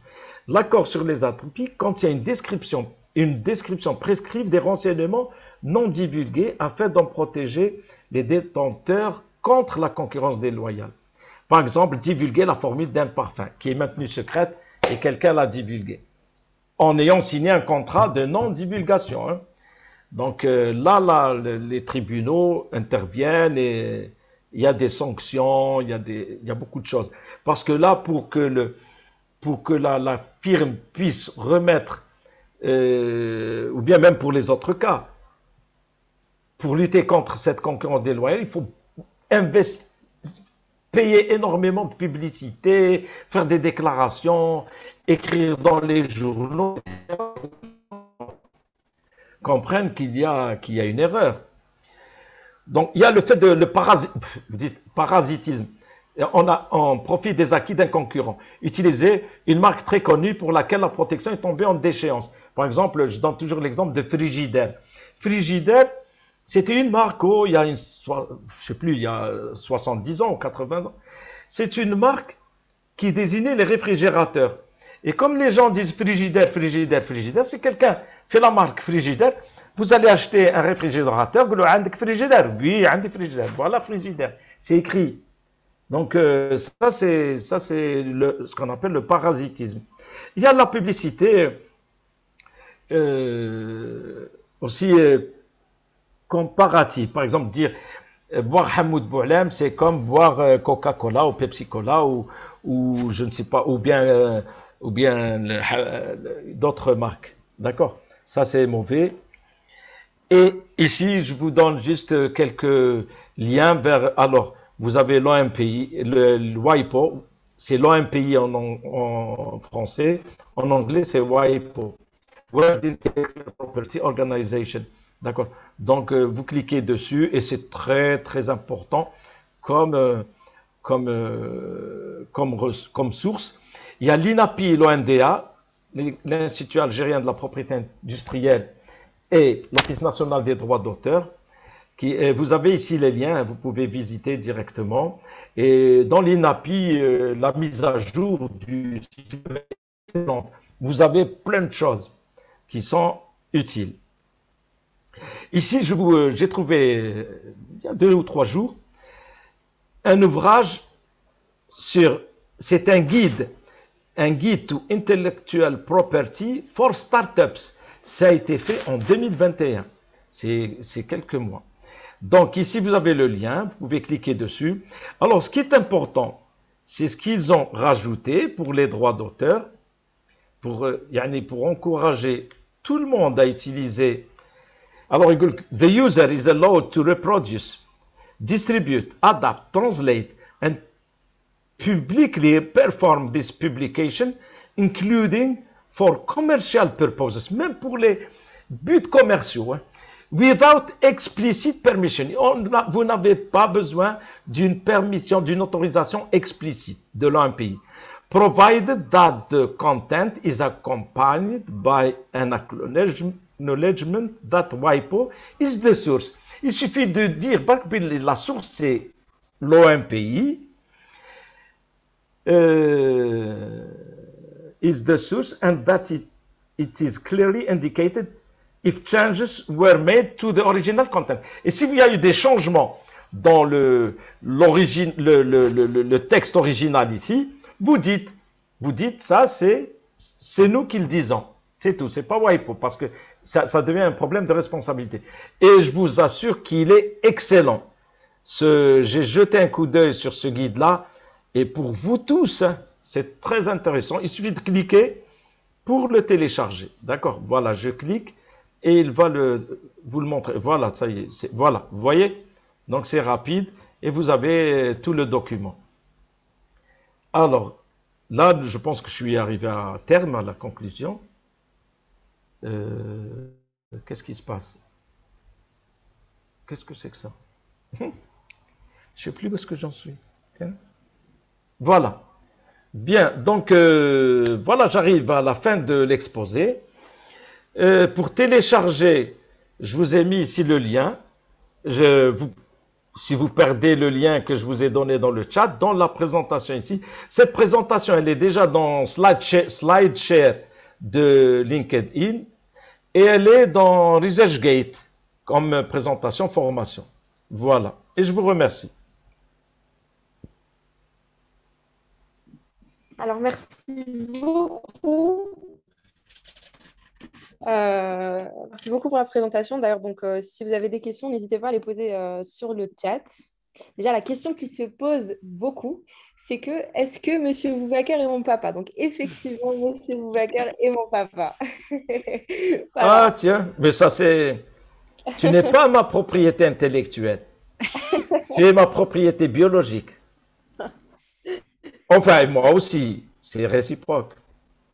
L'accord sur les ADPIC contient une description prescrite des renseignements non divulgués afin d'en protéger les détenteurs contre la concurrence déloyale. Par exemple, divulguer la formule d'un parfum qui est maintenue secrète et quelqu'un l'a divulguée en ayant signé un contrat de non-divulgation. Hein. Donc là, les tribunaux interviennent et il y a des sanctions, il y a beaucoup de choses. Parce que là, pour que la firme puisse remettre, ou bien même pour les autres cas, pour lutter contre cette concurrence déloyale, il faut payer énormément de publicité, faire des déclarations, écrire dans les journaux, comprennent qu'il y a une erreur. Donc, il y a le fait de vous dites parasitisme. On profite des acquis d'un concurrent. Utiliser une marque très connue pour laquelle la protection est tombée en déchéance. Par exemple, je donne toujours l'exemple de Frigidaire. Frigidaire, c'était une marque, il y a je sais plus, il y a 70 ans ou 80 ans. C'est une marque qui désignait les réfrigérateurs. Et comme les gens disent frigidaire, frigidaire, frigidaire, si quelqu'un fait la marque frigidaire, vous allez acheter un réfrigérateur, vous allez dire frigidaire. Oui, frigidaire. Voilà frigidaire. C'est écrit. Donc ça c'est ce qu'on appelle le parasitisme. Il y a la publicité aussi comparative. Par exemple, dire boire Hamoud Boualem, c'est comme boire Coca-Cola ou Pepsi-Cola ou je ne sais pas, ou bien d'autres marques. D'accord? Ça, c'est mauvais. Et ici, je vous donne juste quelques liens vers... Alors, vous avez l'OMPI, le WIPO, c'est l'OMPI en français. En anglais, c'est WIPO. World Intellectual Property Organization. D'accord? Donc, vous cliquez dessus et c'est très, très important comme source. Il y a l'INAPI et l'ONDA, l'Institut algérien de la propriété industrielle et l'Office national des droits d'auteur. Vous avez ici les liens, vous pouvez visiter directement. Et dans l'INAPI, la mise à jour du site, vous avez plein de choses qui sont utiles. Ici, j'ai trouvé, il y a 2 ou 3 jours, un ouvrage c'est un guide to intellectual property for startups. Ça a été fait en 2021. C'est quelques mois. Donc ici, vous avez le lien, vous pouvez cliquer dessus. Alors, ce qui est important, c'est ce qu'ils ont rajouté pour les droits d'auteur, pour encourager tout le monde à utiliser. Alors, the user is allowed to reproduce, distribute, adapt, translate, and publicly perform this publication, including for commercial purposes, même pour les buts commerciaux, without explicit permission. Vous n'avez pas besoin d'une permission, d'une autorisation explicite de l'OMPI, provided that the content is accompanied by an acknowledgement that WIPO is the source. Il suffit de dire que la source c'est l'OMPI, is the source and that it is clearly indicated if changes were made to the original content. Et s'il y a eu des changements dans le texte original ici, vous dites ça c'est nous qui le disons. C'est tout, c'est pas WIPO parce que ça devient un problème de responsabilité. Et je vous assure qu'il est excellent. J'ai jeté un coup d'œil sur ce guide-là. Et pour vous tous, c'est très intéressant. Il suffit de cliquer pour le télécharger. D'accord? Voilà, je clique et il va vous le montrer. Voilà, ça y est. Voilà, vous voyez? Donc c'est rapide et vous avez tout le document. Alors, là, je pense que je suis arrivé à terme, à la conclusion. Qu'est-ce qui se passe? Qu'est-ce que c'est que ça? Je ne sais plus où est-ce que j'en suis. Tiens. Voilà. Bien, donc voilà, j'arrive à la fin de l'exposé. Pour télécharger, je vous ai mis ici le lien. Si vous perdez le lien que je vous ai donné dans le chat, dans la présentation ici, cette présentation, elle est déjà dans SlideShare de LinkedIn et elle est dans ResearchGate comme présentation formation. Voilà. Et je vous remercie. Alors, merci beaucoup. Merci beaucoup pour la présentation. D'ailleurs, donc, si vous avez des questions, n'hésitez pas à les poser sur le chat. Déjà, la question qui se pose beaucoup, c'est est-ce que Monsieur Boubacar est mon papa? Donc, effectivement, Monsieur Boubacar est mon papa. Voilà. Ah, tiens, mais ça c'est... Tu n'es pas ma propriété intellectuelle. Tu es ma propriété biologique. Enfin, et moi aussi, c'est réciproque.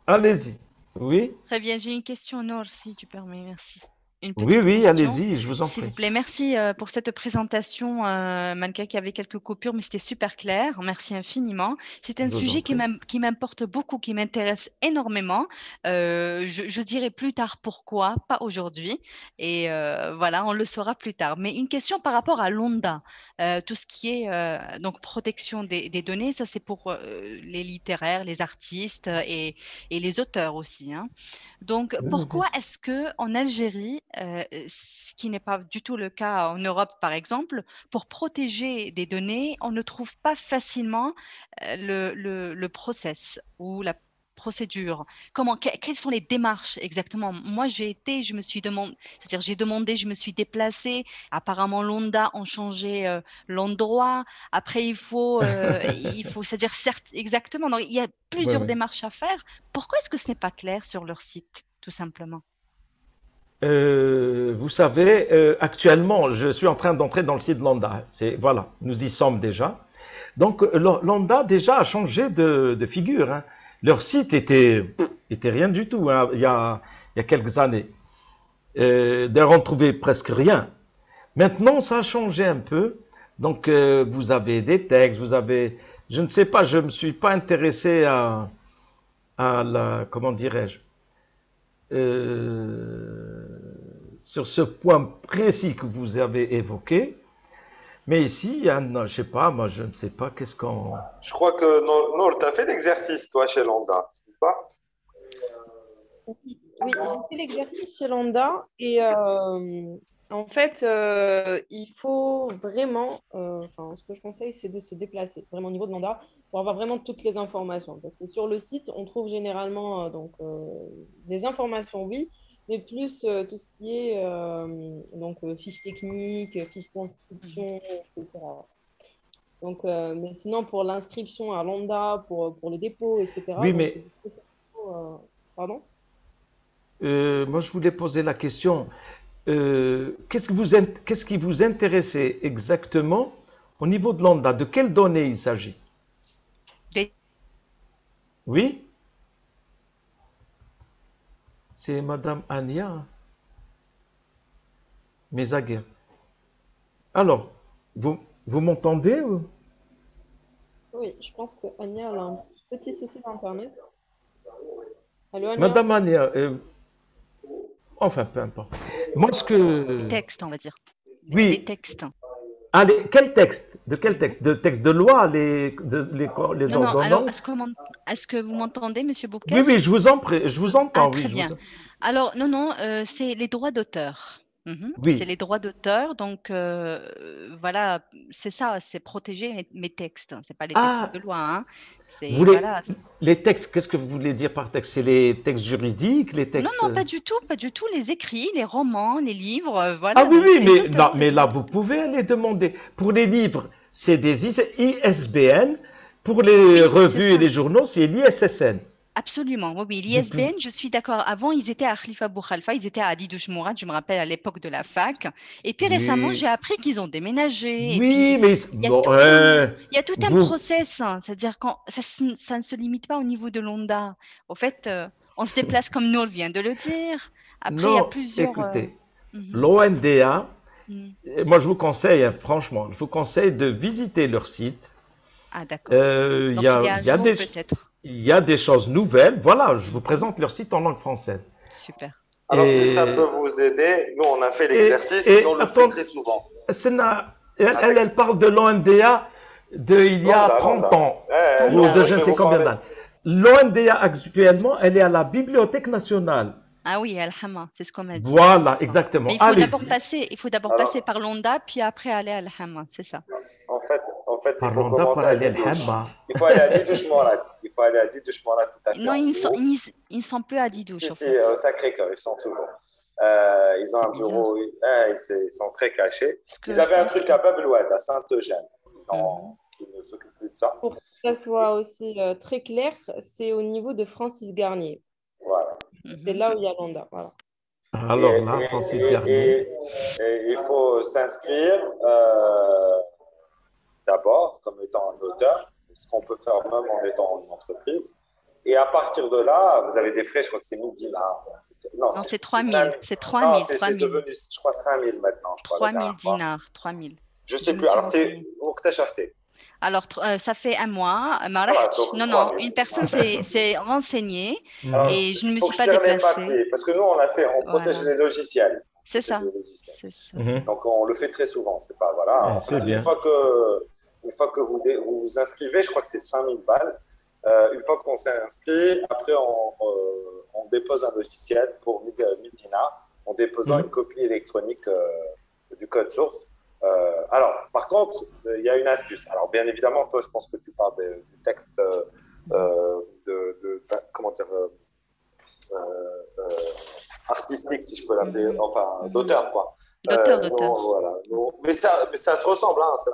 Allez-y. Oui, Très bien, j'ai une question, Nour, si tu permets, merci. Une oui, petite oui, question, allez-y, je vous en s'il vous prie. plaît. Merci pour cette présentation, malgré qu'il y avait quelques coupures, mais c'était super clair. Merci infiniment. C'est un Je vous en sujet prie. qui m'importe beaucoup, qui m'intéresse énormément. Je dirai plus tard pourquoi, pas aujourd'hui. Et voilà, on le saura plus tard. Mais une question par rapport à l'ONDA, tout ce qui est donc protection des données, ça c'est pour les littéraires, les artistes et les auteurs aussi, hein. Donc, Oui, oui, bien pourquoi sûr. est-ce que en Algérie, ce qui n'est pas du tout le cas en Europe, par exemple, pour protéger des données, on ne trouve pas facilement le process ou la procédure? Quelles sont les démarches exactement? Moi, j'ai été, je me suis demandé, c'est-à-dire j'ai demandé, je me suis déplacée. Apparemment, l'ONDA ont changé l'endroit. Après, c'est-à-dire certes, exactement. Donc, il y a Oui, plusieurs oui. démarches à faire. Pourquoi est-ce que ce n'est pas clair sur leur site, tout simplement? Vous savez, actuellement, je suis en train d'entrer dans le site de Landa. Voilà, nous y sommes déjà. Donc, Landa déjà a changé de figure, hein. Leur site était rien du tout, hein, il y a quelques années. D'ailleurs, on ne trouvait presque rien. Maintenant, ça a changé un peu. Donc, vous avez des textes, je ne sais pas, je ne me suis pas intéressé comment dirais-je, euh, sur ce point précis que vous avez évoqué. Mais ici, il y a, je sais pas, moi, je ne sais pas, qu'est-ce qu'on... Je crois que Nour, tu as fait l'exercice, toi, chez Lambda, n'est-ce pas? Oui, oui, j'ai fait l'exercice chez Lambda et en fait, il faut vraiment, enfin, ce que je conseille, c'est de se déplacer vraiment au niveau de Lambda pour avoir vraiment toutes les informations. Parce que sur le site, on trouve généralement des informations, oui, mais plus tout ce qui est fiches techniques, fiches Mhm. d'inscription, etc. Donc, mais sinon, pour l'inscription à Lambda, pour le dépôt, etc., Oui, donc, mais pardon? moi, je voulais poser la question. Qu'est-ce qui vous intéressait exactement au niveau de l'ONDA? De quelles données il s'agit? Des- Oui, c'est Madame Ania Mezaguer. Alors, vous m'entendez? Oui, je pense que Anya elle a un petit souci d'Internet. Allô, Anya? Madame Ania, enfin, peu importe. Moi, ce des que... textes, on va dire. Des Oui, textes. allez, quel texte? De quel texte? De texte de loi, les Non, non, alors, ordonnances? est-ce que vous m'entendez, Monsieur Oui, Bouker? oui, je vous Ah, entends, oui, très bien. Alors, non, non, c'est les droits d'auteur. Mhm. C'est oui. les droits d'auteur. Donc, voilà, c'est ça, c'est protéger mes textes. C'est pas les textes Ah, de loi, hein. vous C'est, voulez, voilà. les textes, qu'est-ce que vous voulez dire par texte? C'est les textes juridiques, les Non, textes... non, pas du tout, pas du tout. Les écrits, les romans, les livres, Ah voilà, oui, donc oui, les auteurs, les mais là, droits. vous pouvez aller demander. Pour les livres, c'est des ISBN. Pour les Oui, c'est revues et ça. les journaux, c'est l'ISSN. Absolument, oui, oui. Vous pouvez... L'ISBN, je suis d'accord. Avant, ils étaient à Khalifa Boukhalifa, ils étaient à Adidouche Mourad, je me rappelle à l'époque de la fac. Et puis récemment, Oui, j'ai appris qu'ils ont déménagé. Et puis, oui, mais il y a bon, il y a tout un vous, process, hein. C'est-à-dire quand ça ne se limite pas au niveau de l'ONDA. Au fait, on se déplace comme Nour vient de le dire. Après, il y a non, plusieurs. écoutez, Mhm, l'ONDA, mhm. moi je vous conseille, hein, franchement, je vous conseille de visiter leur site. Ah, d'accord. Donc, il est à jour peut-être. Il y a des choses nouvelles. Voilà, je vous Mhm. présente leur site en langue française. Super. Alors, si ça peut Et, vous aider, nous, on a fait l'exercice et on le fait attends, très souvent. Elle, Avec elle parle de l'ONDA il y a Lambda, 30 Lambda. ans, ou Tonda, de Moi, je je ne vais sais vous combien parler. d'années. L'ONDA actuellement, elle est à la Bibliothèque nationale. ah oui, Al-Hama, c'est ce qu'on m'a dit. Voilà, D'accord. Mais exactement. Allez-y. il faut d'abord passer Alors, par l'Onda, puis après aller à Al-Hama, c'est ça. en fait, il Par faut l'ONDA pour commencer à aller à Didouche. Hamma. Il faut aller à Didouche Morad. Il faut aller à Didouche Morad tout à fait Non, en haut. ils ne sont plus à Didouche, en Ici, fait. au Sacré-Cœur, ils sont toujours. Ils ont C'est un bureau, bizarre. ils sont très cachés. Parce Ils que, avaient un truc à Babeloued, à Saint-Eugène. Mhm, Qui ne s'occupent plus de ça. Pour que ça soit aussi très clair, c'est au niveau de Francis Garnier. Voilà. C'est mhm. là où il y a Lambda. Voilà. Et, Alors là, et- Francis et- Garnier. et il faut s'inscrire d'abord comme étant un auteur. ce qu'on peut faire même en étant une entreprise. Et à partir de là, vous avez des frais, je crois que c'est 1000 dinars. Non, c'est 3000. C'est Non, 3000. c'est devenu, je crois, 5000 maintenant, je crois, la 3000 dernière fois. dinars. 3000. Je sais me plus. suis Alors, c'est renseignée. où que tu as acheté? Alors, ça fait un mois. ما Voilà, رحتش. donc Non, 3000. une personne s'est renseignée Alors, et je ne il me faut suis que je pas tire les déplacée. papiers. Parce que nous, on protège Voilà. les logiciels. C'est ça. Les logiciels. C'est ça. Donc, on le fait très souvent. C'est pas, voilà. En C'est fait, bien. une fois que vous vous inscrivez, je crois que c'est 5000 balles. Une fois qu'on s'est inscrit, après, on dépose un logiciel pour 1000 dinars en déposant une copie électronique du code source. Alors, par contre, il y a une astuce. Alors, bien évidemment, toi, je pense que tu parles du texte comment dire, artistique, si je peux l'appeler, enfin, d'auteur, quoi. D'auteur. Voilà. Mais ça se ressemble, hein, c'est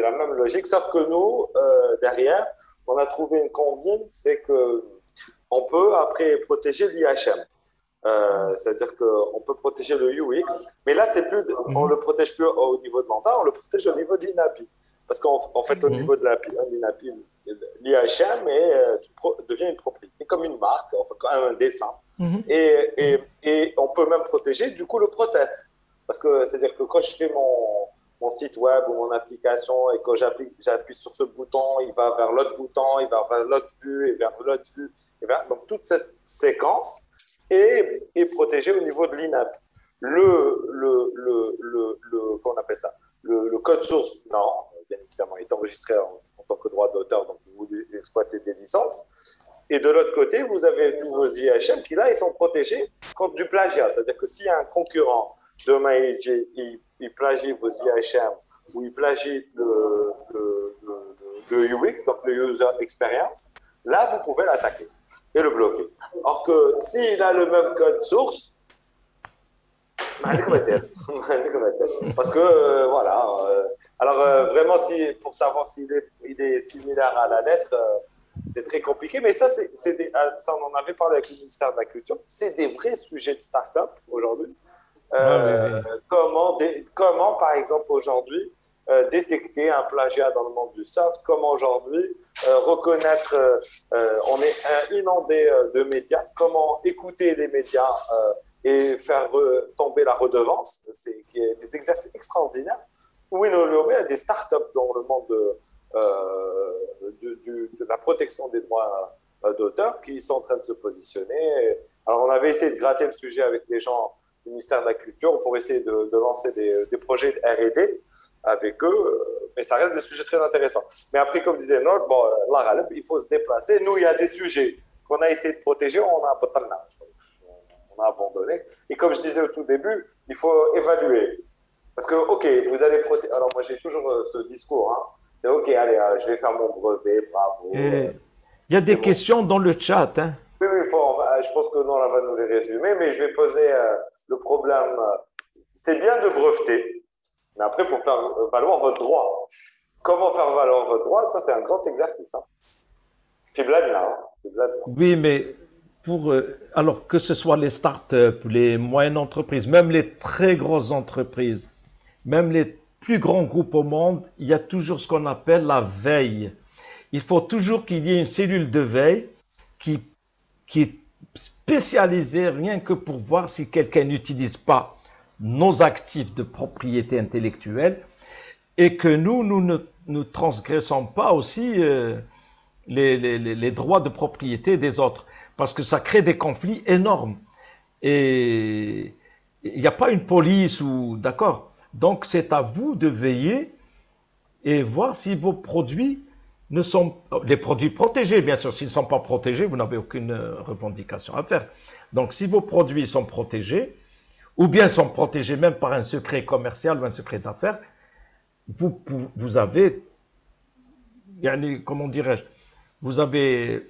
la même logique, sauf que nous, derrière, on a trouvé une combine, c'est que on peut après protéger l'IHM. C'est-à-dire qu'on peut protéger le UX, mais là, on ne le protège plus au niveau de l'ANDA, on le protège au niveau de l'INAPI. Parce qu'en fait, au niveau de l'INAPI, l'IHM devient une propriété, comme une marque, enfin, comme un dessin. Et on peut même protéger, du coup, le process. Parce que c'est-à-dire que quand je fais mon site web ou mon application et que j'appuie sur ce bouton, il va vers l'autre bouton, il va vers l'autre vue, et vers l'autre vue. Donc, toute cette séquence est protégée au niveau de l'INAPI. Comment on appelle ça? Le code source, non, bien évidemment, est enregistré en tant que droit d'auteur, donc vous exploitez des licences. Et de l'autre côté, vous avez tous vos IHM qui, là, ils sont protégés contre du plagiat. C'est-à-dire que s'il y a un concurrent, demain, il plagie vos IHM ou il plagie le UX, donc le User Experience, là, vous pouvez l'attaquer et le bloquer. Or que s'il a le même code source, parce que voilà. Alors vraiment, pour savoir s'il est similaire à la lettre, c'est très compliqué. Mais ça, ça, on en avait parlé avec le ministère de la Culture. C'est des vrais sujets de start-up aujourd'hui. Comment, par exemple, aujourd'hui, détecter un plagiat dans le monde du soft, comment aujourd'hui reconnaître, on est inondé de médias, comment écouter les médias et faire tomber la redevance, qui est des exercices extraordinaires, où il y a des startups dans le monde de la protection des droits d'auteur qui sont en train de se positionner. Alors, on avait essayé de gratter le sujet avec les gens du ministère de la Culture pour essayer de lancer des projets de R&D avec eux, mais ça reste des sujets très intéressants. Mais après, comme disait Nord, bon, il faut se déplacer. Nous, il y a des sujets qu'on a essayé de protéger, on a abandonné. Et comme je disais au tout début, il faut évaluer. Parce que, OK, vous allez protéger. Alors, moi, j'ai toujours ce discours. Hein. C'est OK, allez, je vais faire mon brevet, bravo. Il y a des questions dans le chat. Hein. Oui, je pense que non, on va nous les résumer, mais je vais poser le problème. C'est bien de breveter, mais après, il faut faire valoir votre droit. Comment faire valoir votre droit? Ça, c'est un grand exercice. Hein. C'est blague là. Oui, mais alors que ce soit les startups, les moyennes entreprises, même les très grosses entreprises, même les plus grands groupes au monde, il y a toujours ce qu'on appelle la veille. Il faut toujours qu'il y ait une cellule de veille qui est spécialisée rien que pour voir si quelqu'un n'utilise pas nos actifs de propriété intellectuelle et que nous ne transgressons pas aussi les droits de propriété des autres. Parce que ça crée des conflits énormes. Et il n'y a pas une police ou... D'accord. Donc, c'est à vous de veiller et voir si vos produits ne sont... Les produits protégés, bien sûr. S'ils ne sont pas protégés, vous n'avez aucune revendication à faire. Donc, si vos produits sont protégés, ou bien sont protégés même par un secret commercial ou un secret d'affaires, vous avez... Comment dirais-je? Vous avez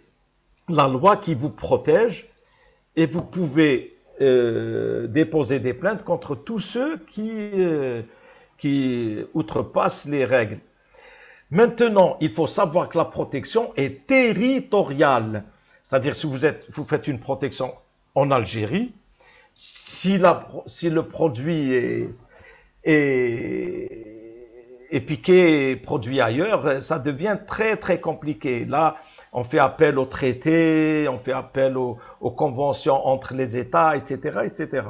la loi qui vous protège et vous pouvez déposer des plaintes contre tous ceux qui outrepassent les règles. Maintenant, il faut savoir que la protection est territoriale. C'est-à-dire, si vous faites une protection en Algérie, si le produit est piqué, produit ailleurs, ça devient très, très compliqué. Là, on fait appel aux traités, on fait appel aux conventions entre les États, etc., etc.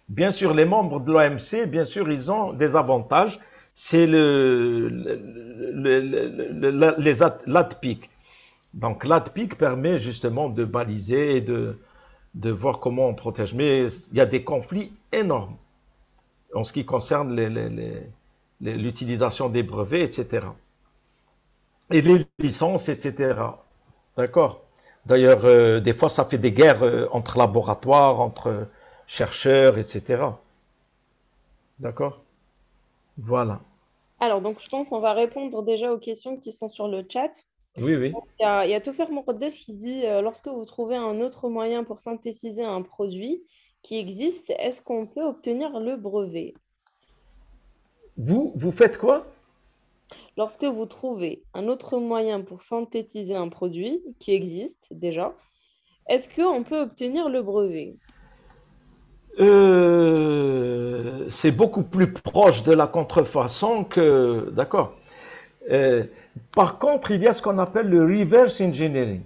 Bien sûr, les membres de l'OMC, bien sûr, ils ont des avantages. C'est l'ADPIC. Donc, l'ADPIC permet justement de baliser et de voir comment on protège. Mais il y a des conflits énormes en ce qui concerne l'utilisation des brevets, etc. Et les licences, etc. D'accord? D'ailleurs, des fois, ça fait des guerres entre laboratoires, entre chercheurs, etc. D'accord? Voilà. Alors, donc, je pense qu'on va répondre déjà aux questions qui sont sur le chat. Oui, oui. Il y a Tofer Mourdes qui dit lorsque vous trouvez un autre moyen pour synthétiser un produit qui existe, est-ce qu'on peut obtenir le brevet? Vous faites quoi? Lorsque vous trouvez un autre moyen pour synthétiser un produit qui existe déjà, est-ce qu'on peut obtenir le brevet? C'est beaucoup plus proche de la contrefaçon que... D'accord. Euh, Par contre, il y a ce qu'on appelle le reverse engineering.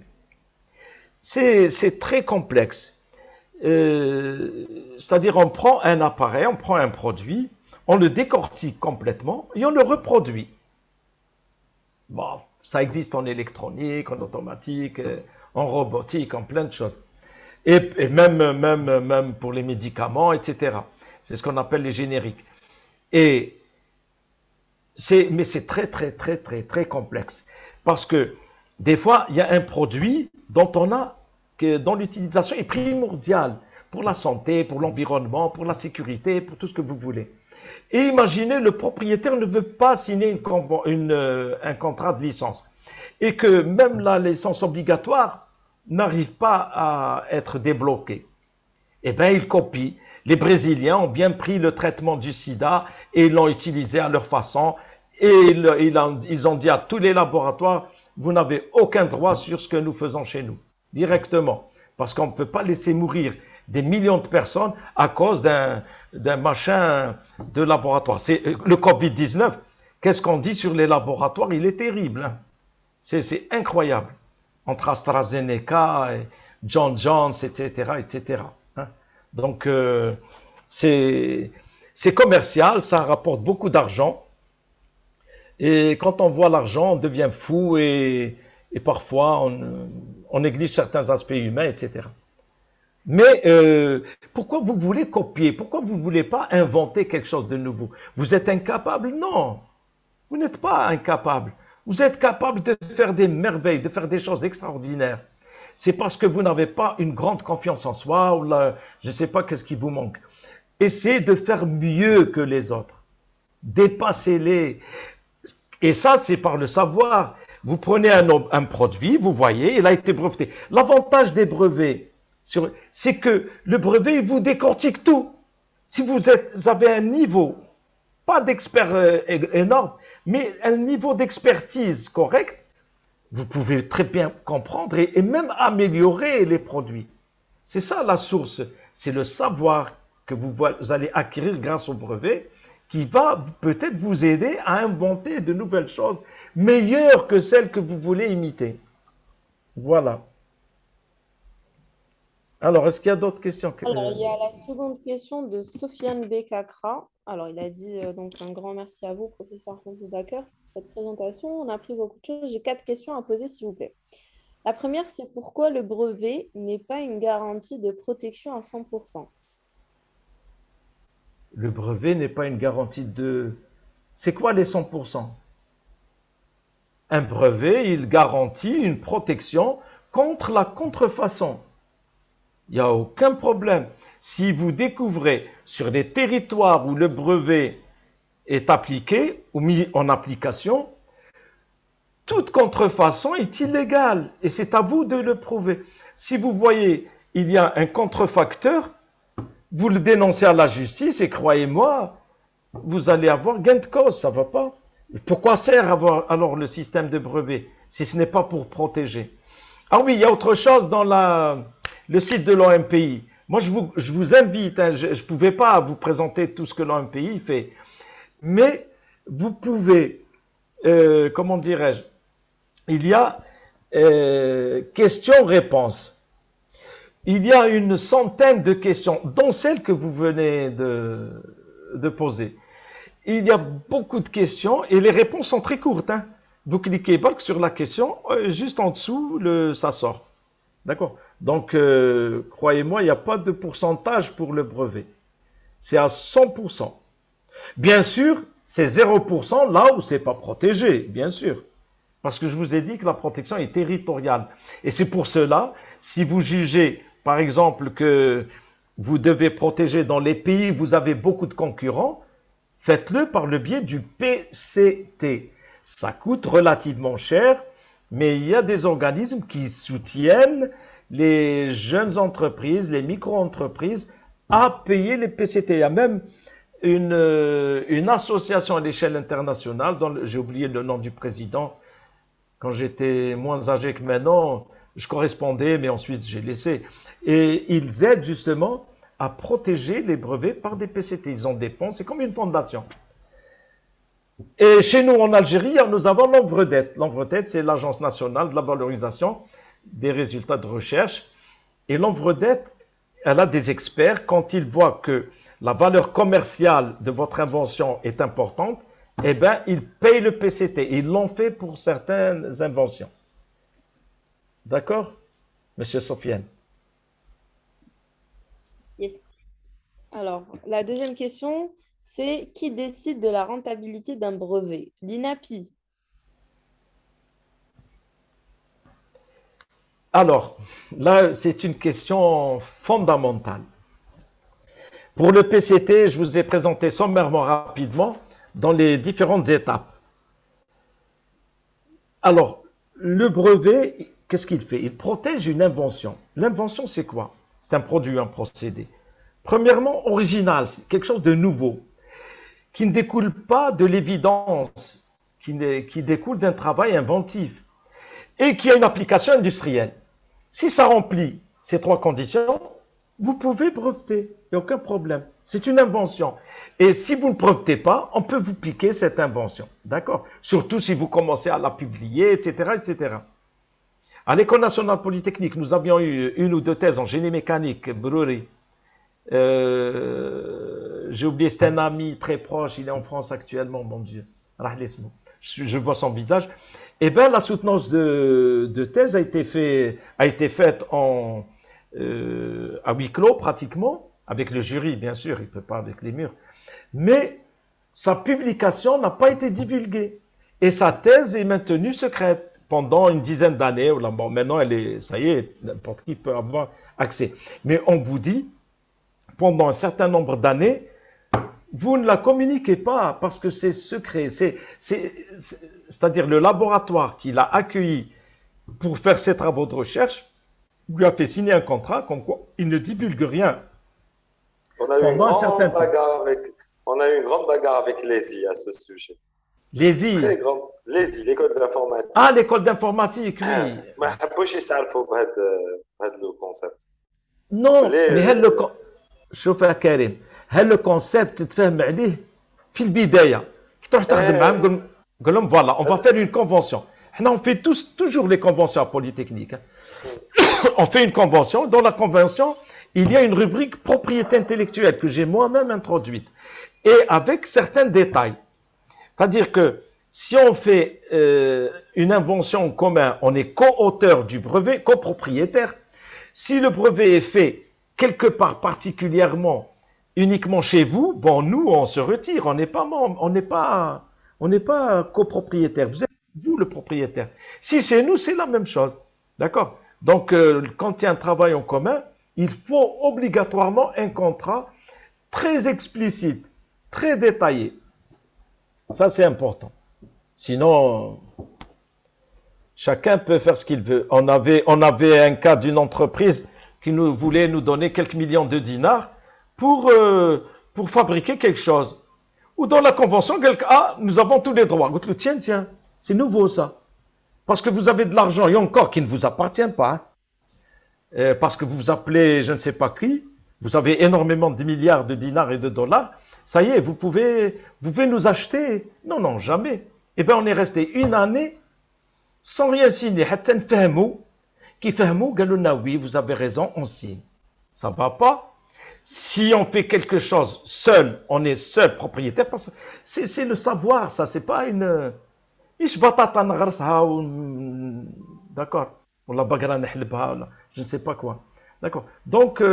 C'est très complexe. C'est-à-dire, on prend un appareil, on prend un produit, on le décortique complètement et on le reproduit. Bon, ça existe en électronique, en automatique, en robotique, en plein de choses. Et même pour les médicaments, etc. C'est ce qu'on appelle les génériques. Mais c'est très, très, très, très, très complexe. Parce que des fois, il y a un produit dont l'utilisation est primordiale pour la santé, pour l'environnement, pour la sécurité, pour tout ce que vous voulez. Et imaginez, le propriétaire ne veut pas signer un contrat de licence. Et que même la licence obligatoire n'arrive pas à être débloquée. Eh bien, ils copient. Les Brésiliens ont bien pris le traitement du sida et l'ont utilisé à leur façon. Et ils ont dit à tous les laboratoires, vous n'avez aucun droit sur ce que nous faisons chez nous, directement. Parce qu'on ne peut pas laisser mourir des millions de personnes à cause d'un machin de laboratoire. Le Covid-19, qu'est-ce qu'on dit sur les laboratoires? Il est terrible. Hein. C'est incroyable. Entre AstraZeneca et Johnson, etc., etc. Hein. Donc, c'est commercial, ça rapporte beaucoup d'argent. Et quand on voit l'argent, on devient fou et parfois on néglige certains aspects humains, etc. Mais pourquoi vous voulez copier? Pourquoi vous ne voulez pas inventer quelque chose de nouveau? Vous êtes incapable? Non, vous n'êtes pas incapable. Vous êtes capable de faire des merveilles, de faire des choses extraordinaires. C'est parce que vous n'avez pas une grande confiance en soi ou je ne sais pas qu'est-ce qui vous manque. Essayez de faire mieux que les autres. Dépassez-les. Et ça, c'est par le savoir. Vous prenez un produit, vous voyez, il a été breveté. L'avantage des brevets, c'est que le brevet, il vous décortique tout. Si vous avez un niveau, pas d'expert énorme, mais un niveau d'expertise correct, vous pouvez très bien comprendre et même améliorer les produits. C'est ça la source. C'est le savoir que vous allez acquérir grâce au brevet qui va peut-être vous aider à inventer de nouvelles choses meilleures que celles que vous voulez imiter. Voilà. Alors, est-ce qu'il y a d'autres questions? Alors, il y a la seconde question de Sofiane Bekakra. Alors, il a dit donc un grand merci à vous, professeur Boubacar, pour cette présentation. On a appris beaucoup de choses. J'ai 4 questions à poser, s'il vous plaît. La première, c'est pourquoi le brevet n'est pas une garantie de protection à 100%? Le brevet n'est pas une garantie de... C'est quoi les 100%? Un brevet, il garantit une protection contre la contrefaçon. Il n'y a aucun problème. Si vous découvrez sur des territoires où le brevet est appliqué ou mis en application, toute contrefaçon est illégale et c'est à vous de le prouver. Si vous voyez, il y a un contrefacteur, vous le dénoncez à la justice et croyez-moi, vous allez avoir gain de cause, ça ne va pas. Pourquoi sert alors le système de brevet si ce n'est pas pour protéger? Ah oui, il y a autre chose dans le site de l'OMPI. Moi, je vous invite, hein, je ne pouvais pas vous présenter tout ce que l'OMPI fait, mais vous pouvez, comment dirais-je, il y a questions-réponses. Il y a une centaine de questions, dont celle que vous venez de poser. Il y a beaucoup de questions et les réponses sont très courtes. Hein. Vous cliquez sur la question, juste en dessous, ça sort. D'accord? Donc, croyez-moi, il n'y a pas de pourcentage pour le brevet. C'est à 100%. Bien sûr, c'est 0% là où c'est pas protégé, bien sûr. Parce que je vous ai dit que la protection est territoriale. Et c'est pour cela, si vous jugez, par exemple, que vous devez protéger dans les pays où vous avez beaucoup de concurrents, faites-le par le biais du PCT. Ça coûte relativement cher, mais il y a des organismes qui soutiennent les jeunes entreprises, les micro-entreprises, à payer les PCT. Il y a même une association à l'échelle internationale, dont j'ai oublié le nom du président, quand j'étais moins âgé que maintenant, je correspondais, mais ensuite j'ai laissé. Et ils aident justement à protéger les brevets par des PCT. Ils ont des fonds, c'est comme une fondation. Et chez nous, en Algérie, nous avons l'ONVREDET. L'ONVREDET, c'est l'Agence nationale de la valorisation des résultats de recherche. Et l'ONVREDET, elle a des experts. Quand ils voient que la valeur commerciale de votre invention est importante, eh bien, ils payent le PCT. Ils l'ont fait pour certaines inventions. D'accord, Monsieur Sofiane? Yes. Alors, la deuxième question, c'est qui décide de la rentabilité d'un brevet? L'INAPI. Alors, là, c'est une question fondamentale. Pour le PCT, je vous ai présenté sommairement rapidement dans les différentes étapes. Alors, le brevet, qu'est-ce qu'il fait? Il protège une invention. L'invention, c'est quoi? C'est un produit, un procédé. Premièrement, original, c'est quelque chose de nouveau, qui ne découle pas de l'évidence, qui découle d'un travail inventif et qui a une application industrielle. Si ça remplit ces trois conditions, vous pouvez breveter, il n'y a aucun problème. C'est une invention. Et si vous ne brevetez pas, on peut vous piquer cette invention. D'accord? Surtout si vous commencez à la publier, etc., etc. À l'École nationale polytechnique, nous avions eu une ou deux thèses en génie mécanique, Bruri. J'ai oublié, c'est un ami très proche, il est en France actuellement, mon Dieu. Je vois son visage. Eh bien, la soutenance de thèse a été faite à huis clos pratiquement, avec le jury, bien sûr, il ne peut pas avec les murs. Mais sa publication n'a pas été divulguée. Et sa thèse est maintenue secrète pendant une dizaine d'années. Bon, maintenant, ça y est, n'importe qui peut avoir accès. Mais on vous dit, pendant un certain nombre d'années, vous ne la communiquez pas parce que c'est secret. C'est-à-dire le laboratoire qui l'a accueilli pour faire ses travaux de recherche lui a fait signer un contrat comme quoi il ne divulgue rien. On a eu une grande bagarre avec l'ESI à ce sujet. l'ESI? Très grande. l'ESI, l'école d'informatique. Ah, l'école d'informatique, oui. ما حبوش يستعرفوا بهذا الكونسيبت. Non, mais شوف يا كريم، هل الكونسيبت تفهم عليه في البداية كي تروح تخدم معاهم قول لهم فوالا on va faire une convention. Nous on fait toujours les conventions à Polytechnique. On fait une convention. Dans la convention, il y a une rubrique propriété intellectuelle que j'ai moi-même introduite et avec certains détails. C'est-à-dire que si on fait une invention en commun, on est co-auteur du brevet, copropriétaire. Si le brevet est fait quelque part particulièrement uniquement chez vous, bon, nous, on se retire. On n'est pas membre, on n'est pas copropriétaire. Vous êtes vous le propriétaire. Si c'est nous, c'est la même chose. D'accord? Donc, quand il y a un travail en commun, il faut obligatoirement un contrat très explicite, très détaillé. Ça, c'est important. Sinon, chacun peut faire ce qu'il veut. On avait un cas d'une entreprise qui voulait nous donner quelques millions de dinars pour fabriquer quelque chose. Ou dans la convention, nous avons tous les droits. Tiens, c'est nouveau ça. Parce que vous avez de l'argent, et encore qui ne vous appartient pas. Parce que vous vous appelez je ne sais pas qui, vous avez énormément de milliards de dinars et de dollars. ça y est, vous pouvez nous acheter. Non, non, jamais. Eh bien, on est resté une année sans rien signer. حتى نفهموا كي فهموا قالوا لنا oui, vous avez raison, on signe. Ça va pas. Si on fait quelque chose seul, on est seul propriétaire, parce que c'est le savoir, ça, c'est pas une... إيش بطاطا نغرسها d'accord, ولا بقرة نحلبها, ولا je ne sais pas quoi. D'accord. Donc,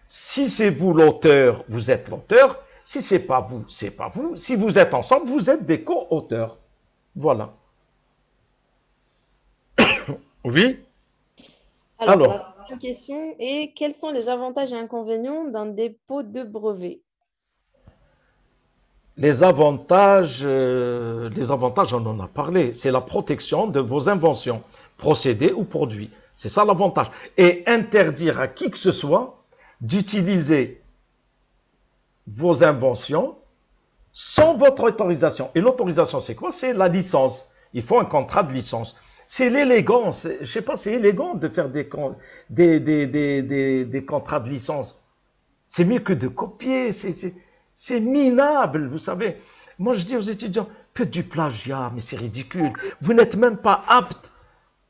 si c'est vous l'auteur, vous êtes l'auteur. Si c'est pas vous, c'est pas vous. Si vous êtes ensemble, vous êtes des co-auteurs. Voilà. Oui. Alors, la deuxième question est quels sont les avantages et inconvénients d'un dépôt de brevet? Les avantages, on en a parlé. C'est la protection de vos inventions, procédés ou produits. C'est ça l'avantage. Et interdire à qui que ce soit d'utiliser vos inventions sans votre autorisation. Et l'autorisation, c'est quoi? C'est la licence. Il faut un contrat de licence. C'est l'élégance. Je ne sais pas, c'est élégant de faire des contrats de licence. C'est mieux que de copier. C'est minable, vous savez. Moi, je dis aux étudiants, faites du plagiat, mais c'est ridicule. Vous n'êtes même pas apte.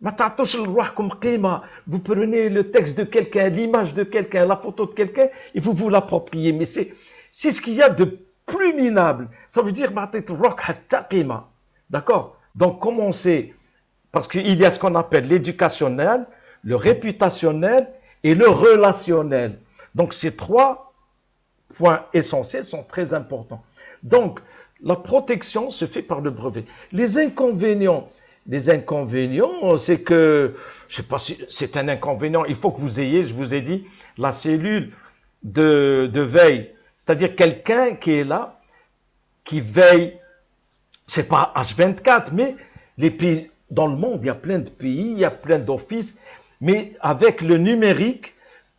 Vous prenez le texte de quelqu'un, l'image de quelqu'un, la photo de quelqu'un, et vous vous l'appropriez. Mais c'est ce qu'il y a de plus minable. Ça veut dire, d'accord? Donc, commencez, parce qu'il y a ce qu'on appelle l'éducationnel, le réputationnel et le relationnel. Donc, ces trois points essentiels sont très importants. Donc, la protection se fait par le brevet. Les inconvénients, c'est que, je ne sais pas si c'est un inconvénient, il faut que vous ayez, je vous ai dit, la cellule de veille. C'est-à-dire quelqu'un qui est là, qui veille, c'est pas H24, mais les pays, dans le monde, il y a plein de pays, il y a plein d'offices, mais avec le numérique,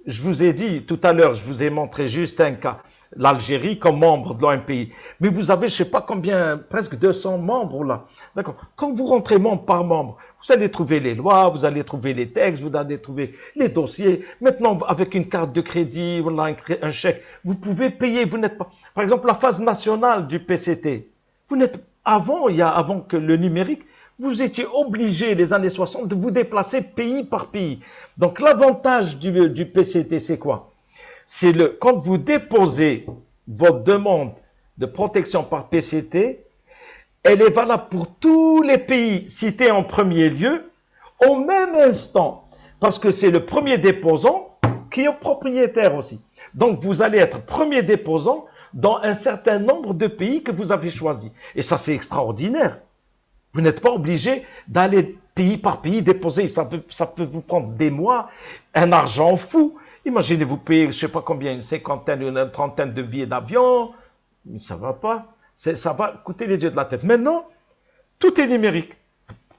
je vous ai dit tout à l'heure, je vous ai montré juste un cas, l'Algérie comme membre de l'OMPI. Mais vous avez, je ne sais pas combien, presque 200 membres là. D'accord. Quand vous rentrez membre par membre, vous allez trouver les lois, vous allez trouver les textes, vous allez trouver les dossiers. Maintenant, avec une carte de crédit, voilà, un chèque, vous pouvez payer. Vous n'êtes pas, par exemple, la phase nationale du PCT. Vous n'êtes, avant que le numérique, vous étiez obligé, les années 60, de vous déplacer pays par pays. Donc, l'avantage du PCT, c'est quoi? C'est quand vous déposez votre demande de protection par PCT, elle est valable pour tous les pays cités en premier lieu, au même instant, parce que c'est le premier déposant qui est propriétaire aussi. Donc, vous allez être premier déposant dans un certain nombre de pays que vous avez choisis. Et ça, c'est extraordinaire. Vous n'êtes pas obligé d'aller pays par pays déposer. Ça peut vous prendre des mois, un argent fou. Imaginez, vous payez, je ne sais pas combien, une cinquantaine, une trentaine de billets d'avion. Mais ça ne va pas. Ça va coûter les yeux de la tête. Maintenant, tout est numérique.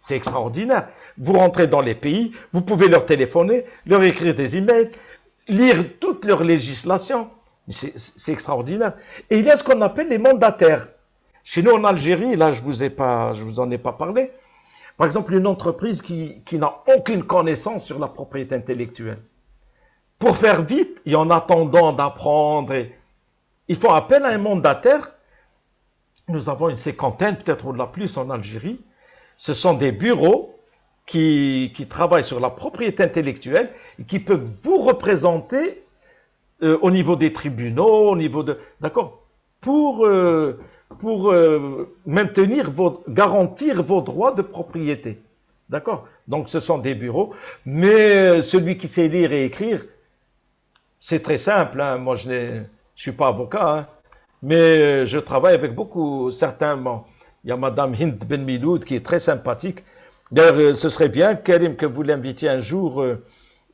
C'est extraordinaire. Vous rentrez dans les pays, vous pouvez leur téléphoner, leur écrire des emails, lire toute leur législation. C'est extraordinaire. Et il y a ce qu'on appelle les mandataires. Chez nous en Algérie, là je vous en ai pas parlé. Par exemple, une entreprise qui n'a aucune connaissance sur la propriété intellectuelle. Pour faire vite et en attendant d'apprendre, ils font appel à un mandataire. Nous avons une cinquantaine, peut-être au-delà plus en Algérie. Ce sont des bureaux qui travaillent sur la propriété intellectuelle et qui peuvent vous représenter au niveau des tribunaux, au niveau de... D'accord? Pour garantir vos droits de propriété. D'accord? Donc, ce sont des bureaux. Mais celui qui sait lire et écrire, c'est très simple. Hein. Moi, je ne suis pas avocat, hein. Mais je travaille avec certainement. Il y a Madame Hind Ben Miloud qui est très sympathique. D'ailleurs, ce serait bien, Karim, que vous l'invitiez un jour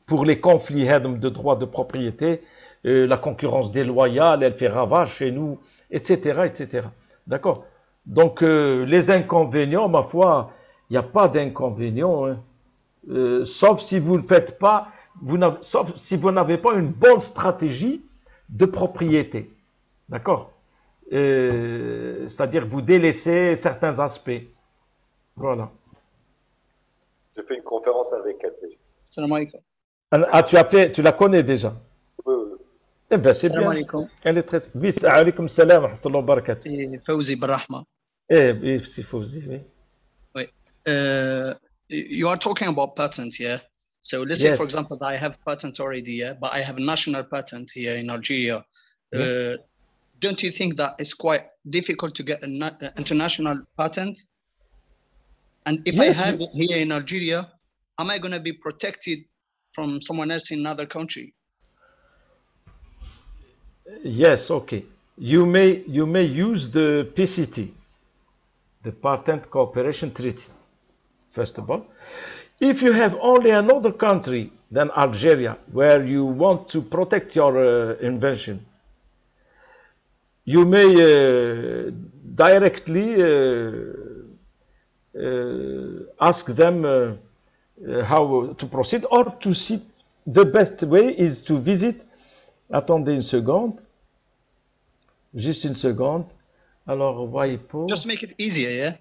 pour les conflits de droits de propriété. La concurrence déloyale, elle fait ravage chez nous, etc., etc. D'accord? Donc, les inconvénients, ma foi, il n'y a pas d'inconvénients, hein. Sauf si vous ne faites pas, sauf si vous n'avez pas une bonne stratégie de propriété. D'accord? C'est-à-dire que vous délaissez certains aspects. Voilà. J'ai fait une conférence avec elle. Salam alaikum. Ah, tu la connais déjà? Oui, oui. Eh ben, c'est السلام bien. عليكم. Elle est très... Oui, alaykoum salam wa rahmatullahi wa barakatuh. فوزي بالرحمة. Eh, c'est Fawzi, oui. Oui. You are talking about patent, yeah? So let's say, for Yes. example, that I have patent already, yeah, but I have a national patent here in Algeria. Yeah. Don't you think that it's quite difficult to get an international patent? And if I Yes, have it here in Algeria, am I going to be protected from someone else in another country? yes, okay. You may use the PCT, the Patent Cooperation Treaty, first of all. If you have only another country than Algeria where you want to protect your invention, you may directly ask them how to proceed, or to see the best way is to visit. Attendez une seconde. Juste une seconde. Alors, voyez pour. Just make it easier, yeah?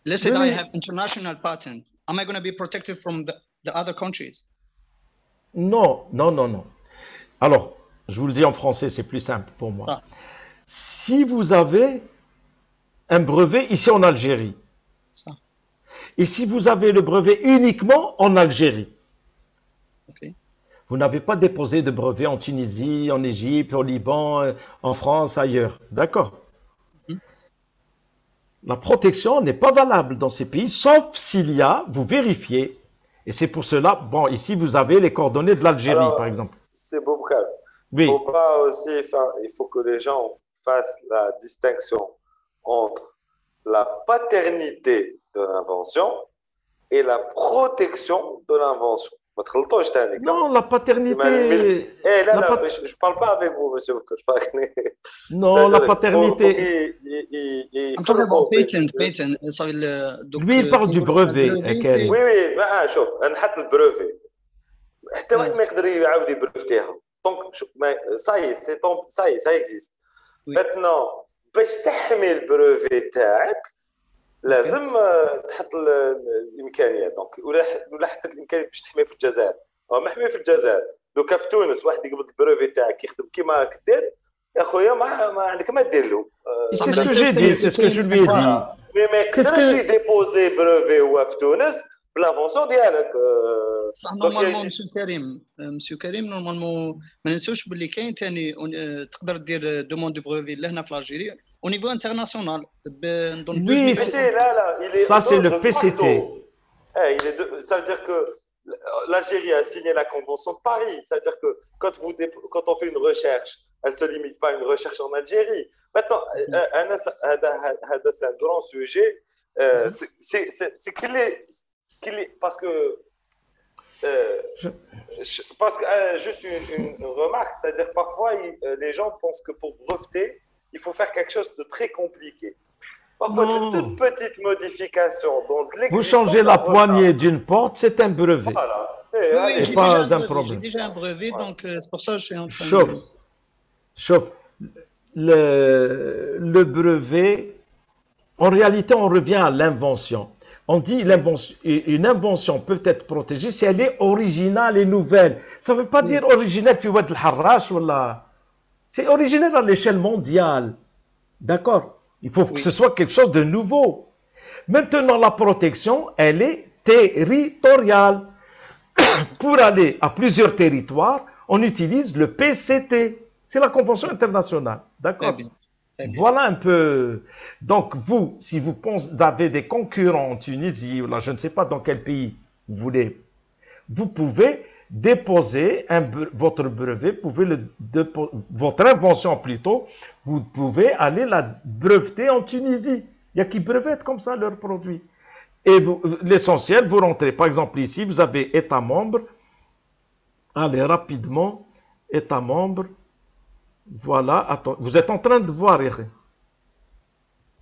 Let's say Oui, that I oui. have international patent. Am I going to be protected from the other countries? Non, non, non, non. Alors, je vous le dis en français, c'est plus simple pour moi. Ah. Si vous avez un brevet ici en Algérie, Ça. et si vous avez le brevet uniquement en Algérie, Okay. vous n'avez pas déposé de brevet en Tunisie, en Égypte, au Liban, en France, ailleurs. D'accord? Mhm. La protection n'est pas valable dans ces pays, sauf s'il y a, vous vérifiez. Et c'est pour cela, bon, ici vous avez les coordonnées de l'Algérie, Alors, par exemple. c'est Boubacar. Oui, Faut pas aussi faire, il faut que les gens fassent la distinction entre la paternité de l'invention et la protection de l'invention. ما تخلطوش تاني كم. non, la كما paternité. الملك. Eh là, La là, pat- je parle pas avec vous, monsieur Boubacar. Je parle avec Non, la c'est-à-dire, paternité. faut I'm talking about يفرقوا patent. بين- Patent. صافي دوك Lui, il parle du brevet, brevet, Karim. وي وي شوف نحط البروفي حتى واحد نعم. ما يقدر يعاود يبروفتيها دونك ساي سي طون ساي سا اكزيست وي. ماتنون باش تحمي البروفي تاعك لازم تحط الامكانيه دونك ولا حتى الامكانيه باش تحميه في الجزائر هو محمي في الجزائر دوكا في تونس واحد يقبض البروفي تاعك يخدم كيما راك دير يا خويا ما عندك ما دير له C'est ce que j'ai dit, c'est ce que je lui ai dit. مي ما C'est ce يقدرش que- يديبوزي بروفي هو في تونس بلافونسيون ديالك صح دونك نورمالمون مسيو كريم نورمالمون ما ننساوش باللي كاين ثاني تقدر دير دوموند دو بريفي لهنا في الجيري او نيفو انترناسيونال نظن Oui, 2000 Mais là, il est Ça, c'est le de PCT. facto. Ça veut dire que l'Algérie a signé la Convention de Paris. Ça veut dire que quand on fait une recherche, elle ne se limite pas à une recherche en Algérie. Maintenant, c'est un grand sujet. C'est qu'il est parce que juste une remarque, c'est-à-dire que parfois les gens pensent que pour breveter, il faut faire quelque chose de très compliqué. Parfois, Non. de toutes petites modifications. Donc, Vous changez la poignée d'une porte, c'est un brevet. Voilà. Oui, c'est j'ai pas déjà un problème. J'ai déjà un brevet, donc c'est pour ça que je suis en train Chauffe. de... Chauffe. Le brevet, en réalité, on revient à l'invention. On dit une invention peut être protégée si elle est originale et nouvelle. Ça ne veut pas dire originelle في واد الحراش ولا. C'est original à l'échelle mondiale. D'accord? Il faut que Oui. ce soit quelque chose de nouveau. Maintenant, la protection, elle est territoriale. Pour aller à plusieurs territoires, on utilise le PCT. C'est la Convention internationale. Très D'accord? bien. Très bien. Voilà un peu. Donc, vous, si vous avez des concurrents en Tunisie, ou là, je ne sais pas dans quel pays vous voulez, vous pouvez déposer votre brevet, votre invention plutôt, vous pouvez aller la breveter en Tunisie. Il y a qui brevettent comme ça leurs produits. Et l'essentiel, vous rentrez, par exemple ici, vous avez État membre. Allez rapidement, État membre. Voilà, attends, vous êtes en train de voir, Eric.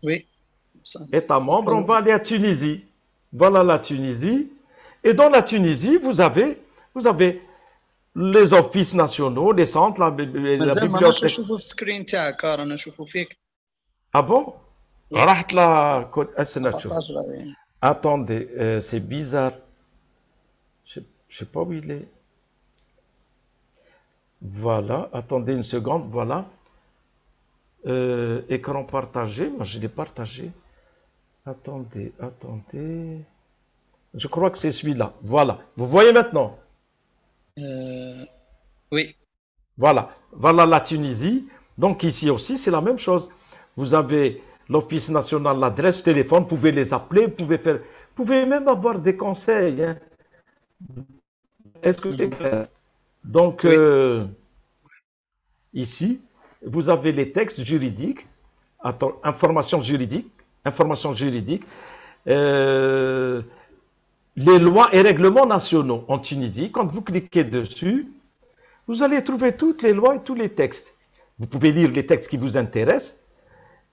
Oui. Ça. État membre, on va aller à Tunisie. Voilà la Tunisie. Et dans la Tunisie, vous avez les offices nationaux, les centres, la مازال ما نعرفش bibliothèque. نشوفه في السكرين تاعك رانا نشوفه فيك Ah bon? Oui. راحت لا استنى تشوف. بارطاج راه. Attendez, c'est bizarre. Je sais pas où il est. Voilà, attendez une seconde, voilà. Écran partagé, moi je l'ai partagé. Attendez, attendez. Je crois que c'est celui-là. Voilà, vous voyez maintenant. Oui. Voilà, voilà la Tunisie. Donc ici aussi, c'est la même chose. Vous avez l'Office national, l'adresse téléphone, vous pouvez les appeler, vous pouvez même avoir des conseils, hein. Est-ce que c'est clair? Donc, Oui. ici, vous avez les textes juridiques, information juridique, euh, les lois et règlements nationaux en Tunisie. Quand vous cliquez dessus, vous allez trouver toutes les lois et tous les textes. Vous pouvez lire les textes qui vous intéressent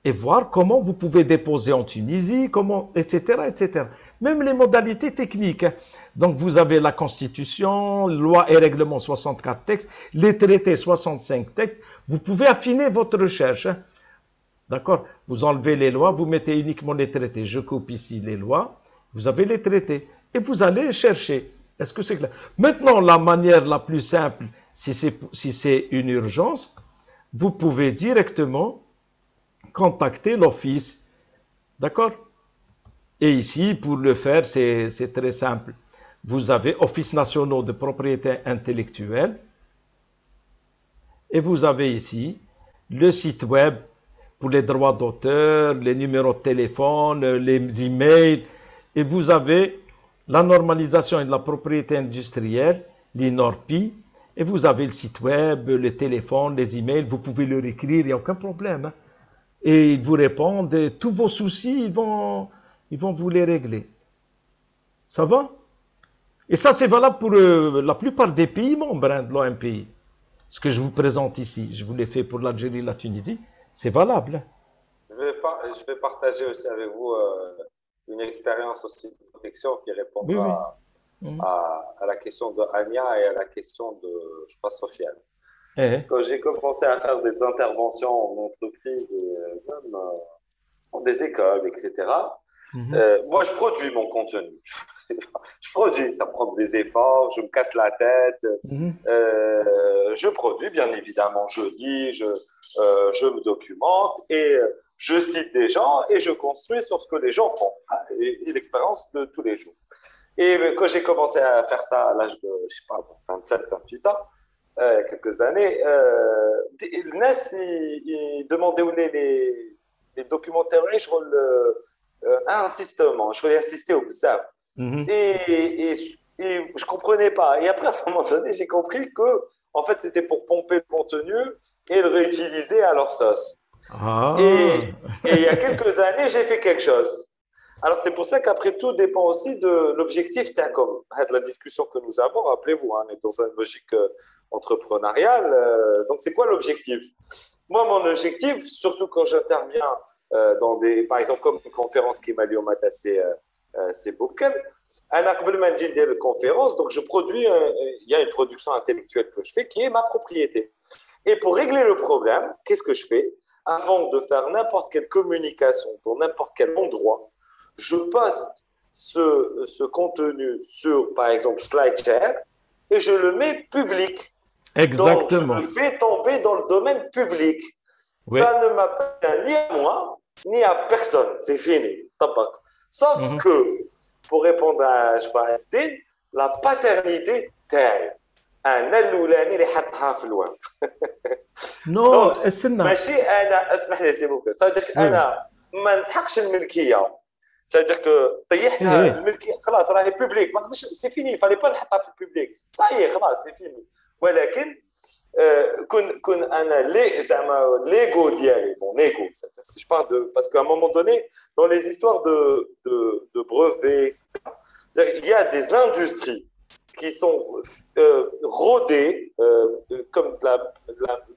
et voir comment vous pouvez déposer en Tunisie, comment, etc., etc. Même les modalités techniques. Donc, vous avez la Constitution, loi et règlement 64 textes, les traités 65 textes. Vous pouvez affiner votre recherche. D'accord? Vous enlevez les lois, vous mettez uniquement les traités. Je coupe ici les lois, vous avez les traités. Et vous allez chercher. Est-ce que c'est clair? Maintenant, la manière la plus simple, si c'est une urgence, vous pouvez directement contacter l'office. D'accord? Et ici, pour le faire, c'est très simple. Vous avez Office national de propriété intellectuelle et vous avez ici le site web pour les droits d'auteur, les numéros de téléphone, les emails, et vous avez la normalisation et de la propriété industrielle, l'INORPI, et vous avez le site web, les téléphones, les emails, vous pouvez leur écrire, il n'y a aucun problème, hein. Et ils vous répondent, et tous vos soucis, ils vont vous les régler. Ça va? Et ça, c'est valable pour la plupart des pays membres, hein, de l'OMPI. Ce que je vous présente ici, je vous l'ai fait pour l'Algérie et la Tunisie, c'est valable. Je vais partager aussi avec vous une expérience aussi de protection qui Oui, oui. répondra Mhm. à la question de Ania et à la question de, je crois, Sofiane. Eh, Quand j'ai commencé à faire des interventions en entreprise et même dans des écoles, etc., mhm. moi, je produis mon contenu. Je produis, ça prend des efforts, je me casse la tête. Mhm. Je produis, bien évidemment, je lis, je me documente et je cite des gens et je construis sur ce que les gens font et l'expérience de tous les jours. Et quand j'ai commencé à faire ça à l'âge de, je sais pas, 27, 28 ans, quelques années, le NAS, il demandait où les documentaires, je le insistement, je voulais insister au bzaf. Mhm. Et je comprenais pas. Et après, à un moment donné, j'ai compris que, en fait, c'était pour pomper le contenu et le réutiliser à leur sauce. Ah, Et, et il y a quelques années, j'ai fait quelque chose. Alors, c'est pour ça qu'après tout dépend aussi de l'objectif TACOM. La discussion que nous avons, rappelez-vous, hein, on est dans une logique entrepreneuriale. Donc, c'est quoi l'objectif? Moi, mon objectif, surtout quand j'interviens dans des, par exemple, comme une conférence qui m'a lieu au matin, c'est Bookem. Un de conférence, donc je produis, il y a une production intellectuelle que je fais qui est ma propriété. Et pour régler le problème, qu'est-ce que je fais? Avant de faire n'importe quelle communication dans n'importe quel endroit, je poste ce contenu sur, par exemple, SlideShare et je le mets public. Donc, je le exactement. fais tomber dans le domaine public. Oui. Ça ne m'appartient ni à moi, ni à personne. C'est fini. Tabac. Sauf Mhm. que, pour répondre à, je sais pas, Estine, la paternité تاعي انا الاولاني اللي حطها في الويب. Non, دونك استنى. ماشي انا، اسمح لي سي بوكو، صادق Oui, oui. انا ما نسحقش الملكيه، صادق طيحتها Eh, الملكيه خلاص راهي بوبليك، ما نقدرش سي فيني، فالي با نحطها في البوبليك، صاي خلاص سي فيني. ولكن كون انا لي زعما ليغو ديالي مون ايغو، si je parle de, parce qu'à un moment donné dans les histoires de brevets, etc., il y a des industries qui sont rodées comme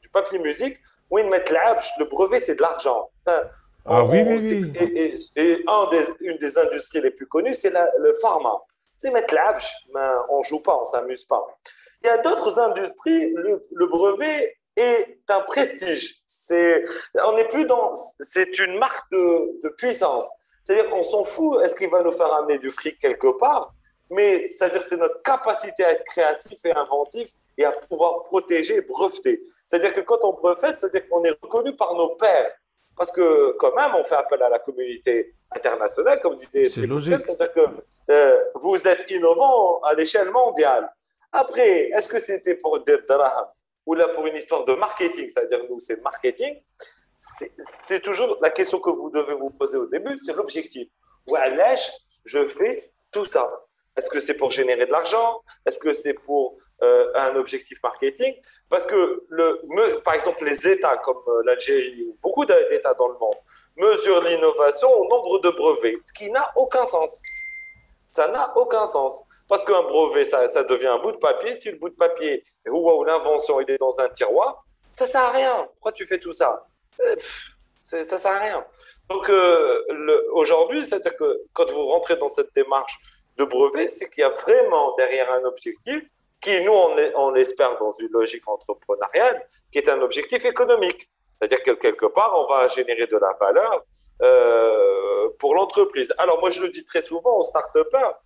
du papier musique où ils mettent le brevet, c'est de l'argent. ah oui, oui, oui. Et une des industries les plus connues, c'est le pharma. C'est mettre l'abj, mais on ne joue pas, on ne s'amuse pas. Il y a d'autres industries, le brevet est un prestige. On n'est plus dans, c'est une marque de puissance. C'est-à-dire qu'on s'en fout, est-ce qu'il va nous faire amener du fric quelque part? mais c'est-à-dire c'est notre capacité à être créatif et inventif et à pouvoir protéger et breveter. C'est-à-dire que quand on brevette, c'est-à-dire qu'on est reconnu par nos pairs. Parce que quand même, on fait appel à la communauté internationale, comme disait C'est Sébastien, logique. c'est-à-dire que vous êtes innovant à l'échelle mondiale. Après, est-ce que c'était pour des drahams ou là pour une histoire de marketing, c'est-à-dire nous, c'est marketing, c'est toujours la question que vous devez vous poser au début, c'est l'objectif. Wesh, je fais tout ça. Est-ce que c'est pour générer de l'argent? Est-ce que c'est pour un objectif marketing? Parce que, par exemple, les États comme l'Algérie ou beaucoup d'États dans le monde mesurent l'innovation au nombre de brevets, ce qui n'a aucun sens. Ça n'a aucun sens. Parce qu'un brevet, ça devient un bout de papier. Si le bout de papier ou l'invention il est dans un tiroir, ça ne sert à rien. Pourquoi tu fais tout ça? Ça ne sert à rien. Donc, aujourd'hui, c'est-à-dire que quand vous rentrez dans cette démarche de brevet, c'est qu'il y a vraiment derrière un objectif qui, nous, on l'espère dans une logique entrepreneuriale, qui est un objectif économique. C'est-à-dire que quelque part, on va générer de la valeur pour l'entreprise. Alors, moi, je le dis très souvent aux start-upers,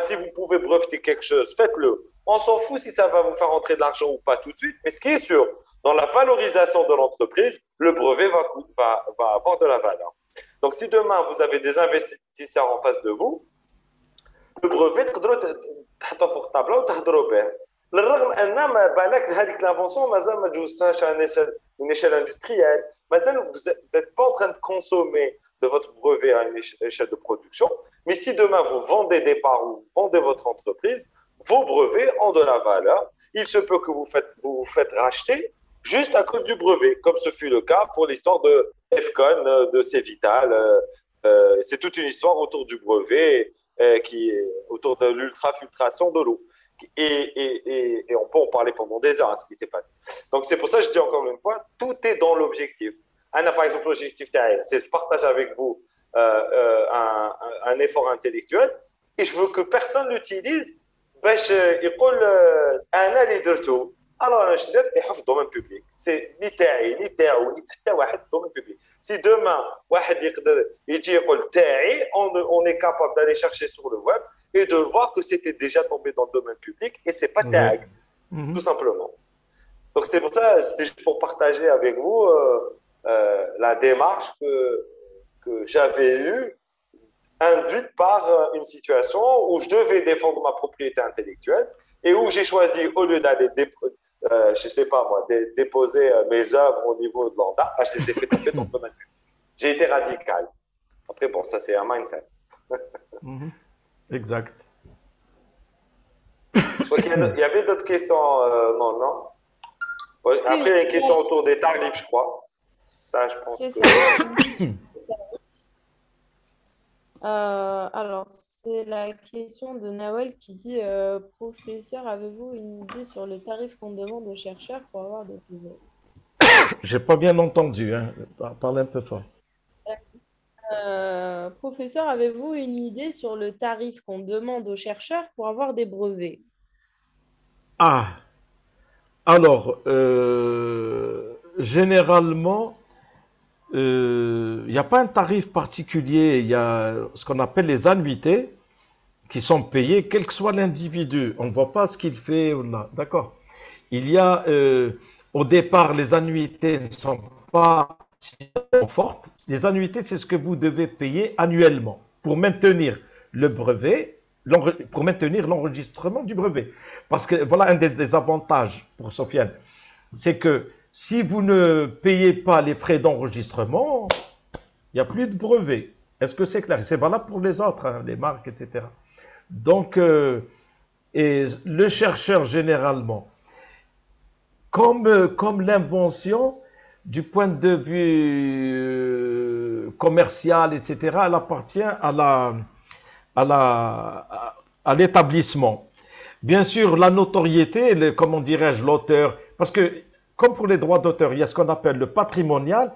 si vous pouvez breveter quelque chose, faites-le. On s'en fout si ça va vous faire rentrer de l'argent ou pas tout de suite, mais ce qui est sûr, dans la valorisation de l'entreprise, le brevet va avoir de la valeur. Donc, si demain, vous avez des investisseurs en face de vous, le brevet, تحطه فوق الطابله وتهضروا به. للرغم ان ما بالك هذيك لافونسيون مازال ما جوزتهاش à une échelle industrielle. Mazal, vous n'êtes pas en train de consommer de votre brevet à une échelle de production. Mais si demain vous vendez des parts ou vous vendez votre entreprise, vos brevets ont de la valeur. Il se peut que vous vous faites racheter juste à cause du brevet, comme ce fut le cas pour l'histoire de Efcon, de Cevital. C'est toute une histoire autour du brevet qui est autour de l'ultrafiltration de l'eau. Et on peut en parler pendant des heures à ce qui s'est passé. Donc c'est pour ça que je dis encore une fois, tout est dans l'objectif. Anna, par exemple, l'objectif, c'est je partage avec vous un effort intellectuel et je veux que personne l'utilise باش يقول انا اللي درته. Alors, انا شنو درت في الدومين بوبليك سي لي تاعي لي تاعو لي حتى واحد في الدومين بوبليك. Si demain واحد يقدر يجي يقول تاعي, on est capable d'aller chercher sur le web et de voir que c'était déjà tombé dans le domaine public et c'est pas tag, tout simplement. Donc c'est pour ça, c'était juste pour partager avec vous la démarche que j'avais eue, induite par une situation où je devais défendre ma propriété intellectuelle et où j'ai choisi, au lieu d'aller, je sais pas moi, déposer mes œuvres au niveau de l'ANDA, je les ai fait tomber dans le domaine public. J'ai été radical. Après, bon, ça c'est un mindset. Exact. Je crois qu'il y avait d'autres questions. Non. Ouais, après, il y a une question autour des tarifs, je crois. Ça, je pense que. Alors, c'est la question de Nawel qui dit professeur, avez-vous une idée sur les tarifs qu'on demande aux chercheurs pour avoir des brevets? J'ai pas bien entendu, hein. Parlez un peu fort. Professeur, avez-vous une idée sur le tarif qu'on demande aux chercheurs pour avoir des brevets? Ah, alors, généralement, il n'y a pas un tarif particulier, il y a ce qu'on appelle les annuités qui sont payées, quel que soit l'individu. On ne voit pas ce qu'il fait, d'accord. Il y a, au départ, les annuités ne sont pas fortes. Les annuités, c'est ce que vous devez payer annuellement pour maintenir le brevet, pour maintenir l'enregistrement du brevet. Parce que voilà un des avantages pour Sofiane, c'est que si vous ne payez pas les frais d'enregistrement, il n'y a plus de brevet. Est-ce que c'est clair? C'est valable pour les autres, hein, les marques, etc. Donc, et le chercheur, généralement, comme l'invention, du point de vue commercial, etc., elle appartient à l'établissement. Bien sûr, la notoriété, comment dirais-je, l'auteur, parce que comme pour les droits d'auteur, il y a ce qu'on appelle le patrimonial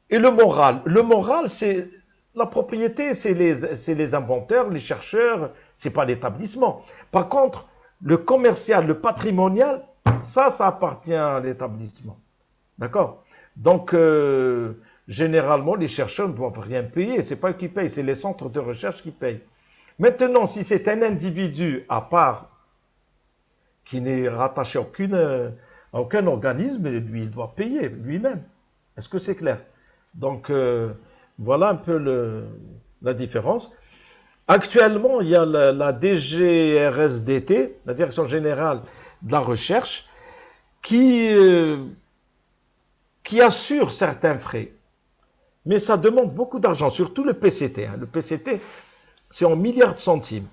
et le moral. Le moral, c'est la propriété, c'est les inventeurs, les chercheurs, c'est pas l'établissement. Par contre, le commercial, le patrimonial, ça appartient à l'établissement. D'accord? Donc, généralement, les chercheurs ne doivent rien payer. C'est pas eux qui payent, c'est les centres de recherche qui payent. Maintenant, si c'est un individu à part, qui n'est rattaché à aucun organisme, lui, il doit payer lui-même. Est-ce que c'est clair? Donc, voilà un peu la différence. Actuellement, il y a la DGRSDT, la Direction Générale de la Recherche, qui assure certains frais. Mais ça demande beaucoup d'argent, surtout le PCT. Le PCT, c'est en milliards de centimes.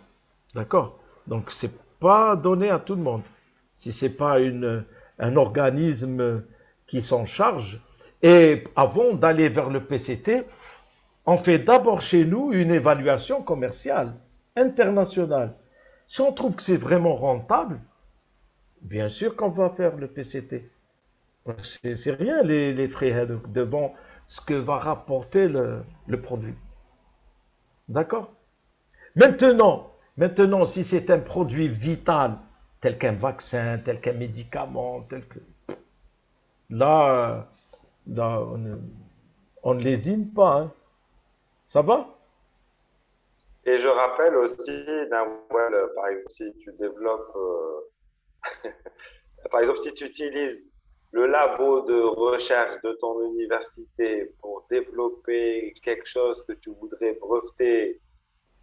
D'accord? Donc, c'est pas donné à tout le monde. Si c'est pas un organisme qui s'en charge. Et avant d'aller vers le PCT, on fait d'abord chez nous une évaluation commerciale, internationale. Si on trouve que c'est vraiment rentable, bien sûr qu'on va faire le PCT. C'est rien les frais devant ce que va rapporter le produit. D'accord? Maintenant, si c'est un produit vital, tel qu'un vaccin, tel qu'un médicament, là, on ne lésine pas. Hein. Ça va? Et je rappelle aussi, Nawal, par exemple, si tu développes, par exemple, si tu utilises le labo de recherche de ton université pour développer quelque chose que tu voudrais breveter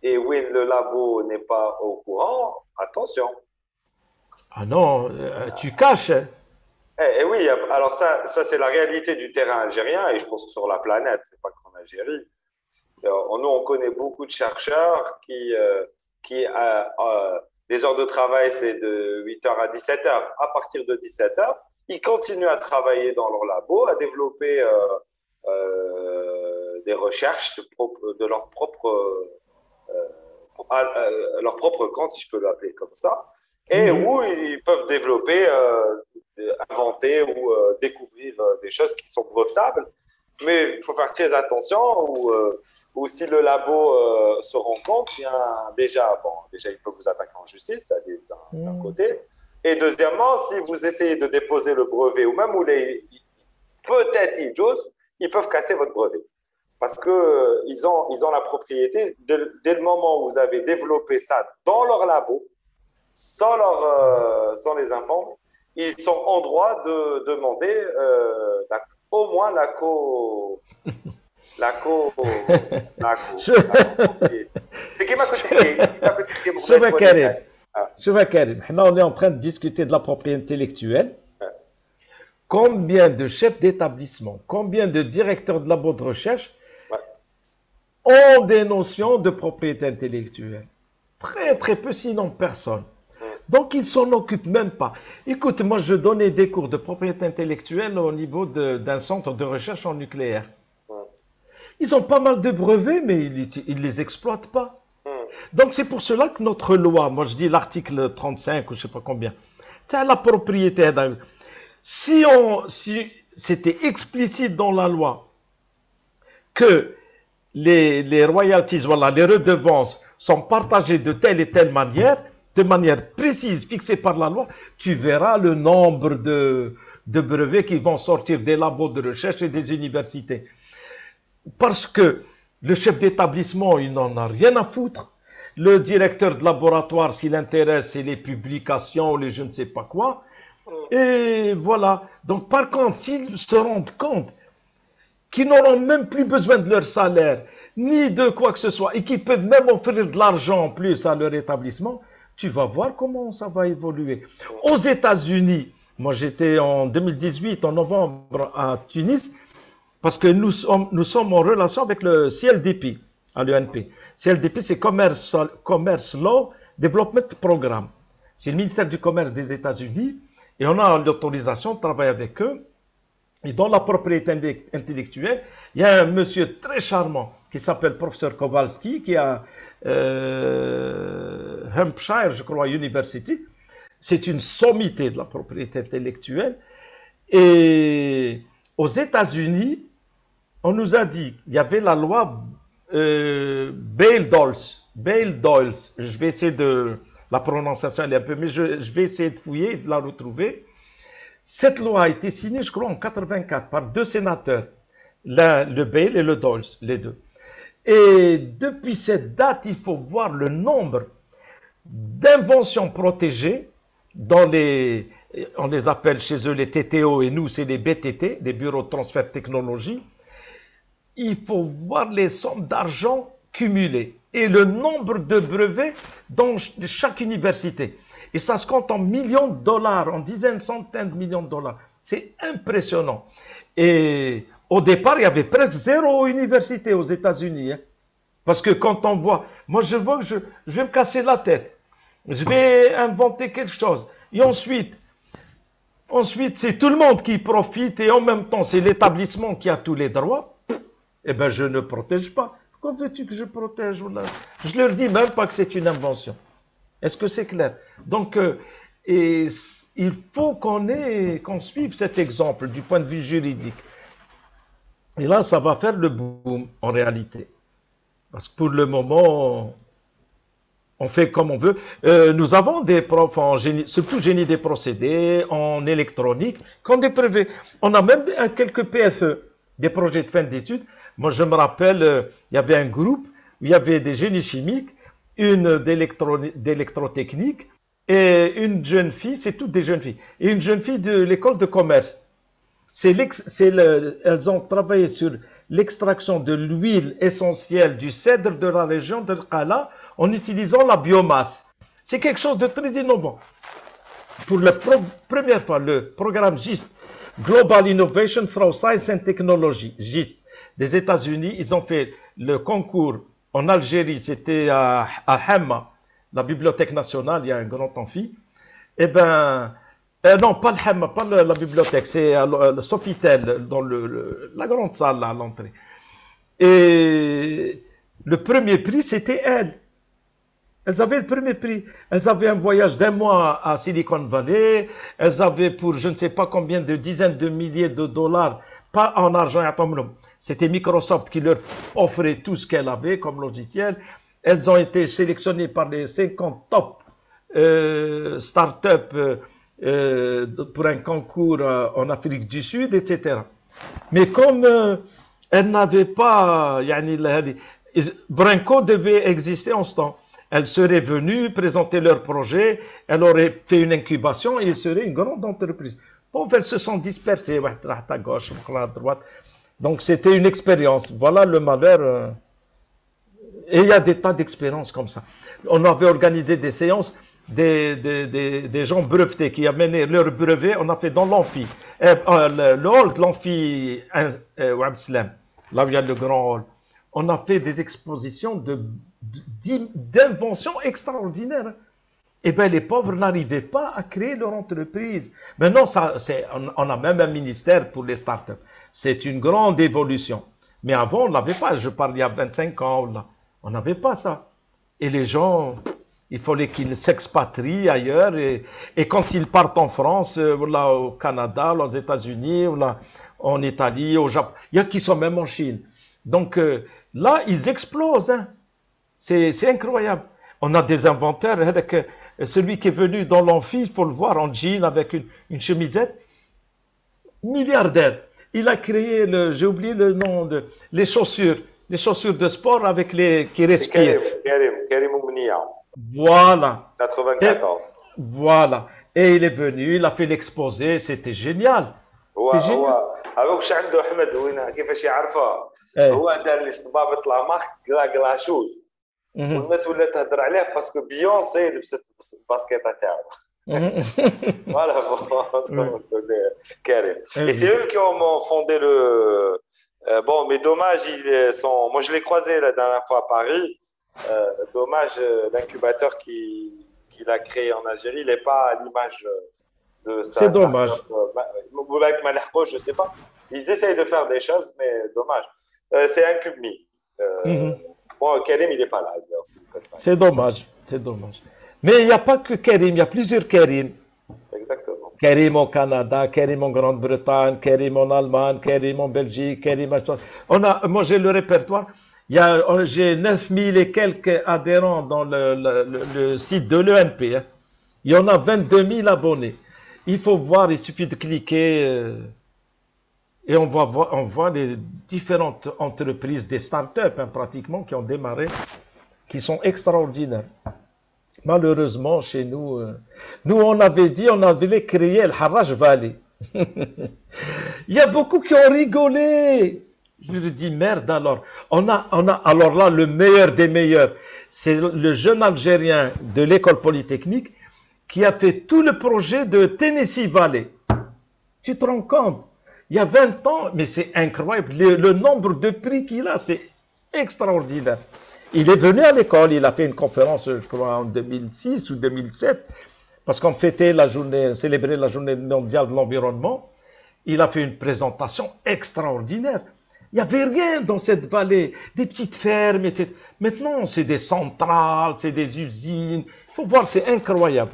et oui, le labo n'est pas au courant, attention. Ah non, tu caches. Hein. Oui, alors ça c'est la réalité du terrain algérien et je pense que sur la planète, c'est pas qu'en Algérie. Nous, on connaît beaucoup de chercheurs qui les heures de travail, c'est de 8h à 17h. À partir de 17h, ils continuent à travailler dans leur labo, à développer des recherches de leur propre compte, si je peux l'appeler comme ça, et où ils peuvent développer, inventer ou découvrir des choses qui sont brevetables. Mais il faut faire très attention ou si le labo se rend compte, bien, déjà, il peut vous attaquer en justice, d'un côté. Et deuxièmement, si vous essayez de déposer le brevet ou même où peut-être ils peuvent casser votre brevet. Parce qu'ils ont la propriété, dès le moment où vous avez développé ça dans leur labo, sans les informer, ils sont en droit de demander au moins la co. C'est qui m'a coûté. Karim, maintenant on est en train de discuter de la propriété intellectuelle. Combien de chefs d'établissement, combien de directeurs de labo de recherche ont des notions de propriété intellectuelle? Très très peu, sinon personne. Donc, ils ne s'en occupent même pas. Écoute, moi, je donnais des cours de propriété intellectuelle au niveau d'un centre de recherche en nucléaire. Ils ont pas mal de brevets, mais ils ne les exploitent pas. Donc, c'est pour cela que notre loi, moi, je dis l'article 35 ou je ne sais pas combien, c'est la propriété. Si c'était explicite dans la loi que les royalties, voilà, les redevances sont partagées de telle et telle manière, de manière précise, fixée par la loi, tu verras le nombre de brevets qui vont sortir des labos de recherche et des universités. Parce que le chef d'établissement, il n'en a rien à foutre. Le directeur de laboratoire, ce qui l'intéresse, c'est les publications, les je ne sais pas quoi. Et voilà. Donc, par contre, s'ils se rendent compte qu'ils n'auront même plus besoin de leur salaire, ni de quoi que ce soit, et qu'ils peuvent même offrir de l'argent en plus à leur établissement, tu vas voir comment ça va évoluer. Aux États-Unis, moi j'étais en 2018, en novembre, à Tunis, parce que nous sommes en relation avec le CLDP, à l'UNP. CLDP, c'est Commerce Law Development Programme. C'est le ministère du Commerce des États-Unis, et on a l'autorisation de travailler avec eux. Et dans la propriété intellectuelle, il y a un monsieur très charmant qui s'appelle professeur Kowalski, qui a Hampshire, je crois, University. C'est une sommité de la propriété intellectuelle. Et aux États-Unis, on nous a dit, il y avait la loi Bayh-Doyle. Je vais essayer de... La prononciation, elle est un peu... Mais je vais essayer de fouiller et de la retrouver. Cette loi a été signée, je crois, en 1984 par deux sénateurs, le Bayh et le Doyle, les deux. Et depuis cette date, il faut voir le nombre d'inventions protégées dans les, on les appelle chez eux les TTO et nous c'est les BTT, les bureaux de transfert de technologie. Il faut voir les sommes d'argent cumulées et le nombre de brevets dans chaque université. Et ça se compte en millions de dollars, en dizaines, centaines de millions de dollars. C'est impressionnant. Et au départ, il y avait presque 0 université aux États-Unis. Hein. Parce que quand on voit, moi je vois que je vais me casser la tête. Je vais inventer quelque chose. Et ensuite c'est tout le monde qui profite et en même temps, c'est l'établissement qui a tous les droits. Eh bien, je ne protège pas. Pourquoi veux-tu que je protège? Je leur dis même pas que c'est une invention. Est-ce que c'est clair? Donc, il faut qu'on suive cet exemple du point de vue juridique. Et là, ça va faire le boom en réalité. Parce que pour le moment, on fait comme on veut. Nous avons des profs en génie, surtout génie des procédés, en électronique, qui ont des brevets. On a même quelques PFE, des projets de fin d'études. Moi, je me rappelle, il y avait un groupe où il y avait des génies chimiques, une d'électrotechnique et une jeune fille, c'est toutes des jeunes filles, et une jeune fille de l'école de commerce. Elles ont travaillé sur l'extraction de l'huile essentielle du cèdre de la région de Qala en utilisant la biomasse. C'est quelque chose de très innovant. Pour la première fois, le programme GIST, Global Innovation for Science and Technology, GIST, des États-Unis, ils ont fait le concours en Algérie, c'était à Hamma, la Bibliothèque nationale, il y a un grand amphi. Eh bien, non, pas le Hamma, pas la bibliothèque, c'est le Sofitel, dans la grande salle là, à l'entrée. Et le premier prix, c'était elles. Elles avaient le premier prix. Elles avaient un voyage d'1 mois à Silicon Valley. Elles avaient pour je ne sais pas combien de dizaines de milliers de dollars, pas en argent et en c'était Microsoft qui leur offrait tout ce qu'elle avait comme logiciel. Elles ont été sélectionnées par les 50 top start-up pour un concours en Afrique du Sud, etc. Mais comme elles n'avaient pas, Brinco devait exister en ce temps. Elles seraient venues présenter leur projet, elles auraient fait une incubation et elles seraient une grande entreprise. Bon, elles se sont dispersées, à gauche, à droite. Donc c'était une expérience. Voilà le malheur. Et il y a des tas d'expériences comme ça. On avait organisé des séances, des gens brevetés qui amenaient leur brevet, on a fait dans l'amphi. Le hall de l'amphi Ouab Slam, là où il y a le grand hall. On a fait des expositions d'inventions extraordinaires. Eh bien, les pauvres n'arrivaient pas à créer leur entreprise. Maintenant, on a même un ministère pour les startups. C'est une grande évolution. Mais avant, on ne l'avait pas. Je parle il y a 25 ans. Là. On n'avait pas ça. Et les gens, il fallait qu'ils s'expatrient ailleurs. Et quand ils partent en France, là, au Canada, aux États-Unis, là, en Italie, au Japon, il y a qui sont même en Chine. Donc là, ils explosent. Hein. C'est incroyable. On a des inventeurs. Celui qui est venu dans l'amphi, il faut le voir en jean avec une chemisette. Milliardaire. Il a créé, j'ai oublié le nom, les chaussures de sport avec qui respirent. Karim Oumnia. Voilà. 94. Voilà. Et il est venu, il a fait l'exposé, c'était génial. C'était génial. هذوك شو عنده احمد وين كيفاش يعرفها هو دار لي صبابه لا مارك كلاشوز والناس ولات تهضر عليه باسكو بيونسي لبست الباسكيطه تاعو voilà Karim et c'est eux qui ont fondé le bon mais dommage moi je l'ai croisé la dernière fois à Paris dommage l'incubateur qu'il a créé en Algérie il n'est pas à l'image de ça. C'est dommage. Je sais pas. Ils essayent de faire des choses, mais dommage. C'est un Cubmi. Bon, Karim, il n'est pas là. C'est dommage. C'est dommage. Mais il n'y a pas que Karim, il y a plusieurs Karim. Exactement. Karim au Canada, Karim en Grande-Bretagne, Karim en Allemagne, Karim en Belgique, Karim en... Moi, j'ai le répertoire. J'ai 9000 et quelques adhérents dans le site de l'ENP. Hein. Il y en a 22 000 abonnés. Il faut voir, il suffit de cliquer. Et on voit les différentes entreprises, des startups hein, pratiquement, qui ont démarré, qui sont extraordinaires. Malheureusement, chez nous, nous on avait dit, on avait créé le Harraj Valley. Il y a beaucoup qui ont rigolé. Je lui dis, merde alors. Alors là, le meilleur des meilleurs, c'est le jeune Algérien de l'école polytechnique qui a fait tout le projet de Tennessee Valley. Tu te rends compte? Il y a 20 ans, mais c'est incroyable. Le nombre de prix qu'il a, c'est extraordinaire. Il est venu à l'école, il a fait une conférence, je crois, en 2006 ou 2007, parce qu'on fêtait la journée, célébrait la journée mondiale de l'environnement. Il a fait une présentation extraordinaire. Il n'y avait rien dans cette vallée, des petites fermes, etc. Maintenant, c'est des centrales, c'est des usines. Il faut voir, c'est incroyable.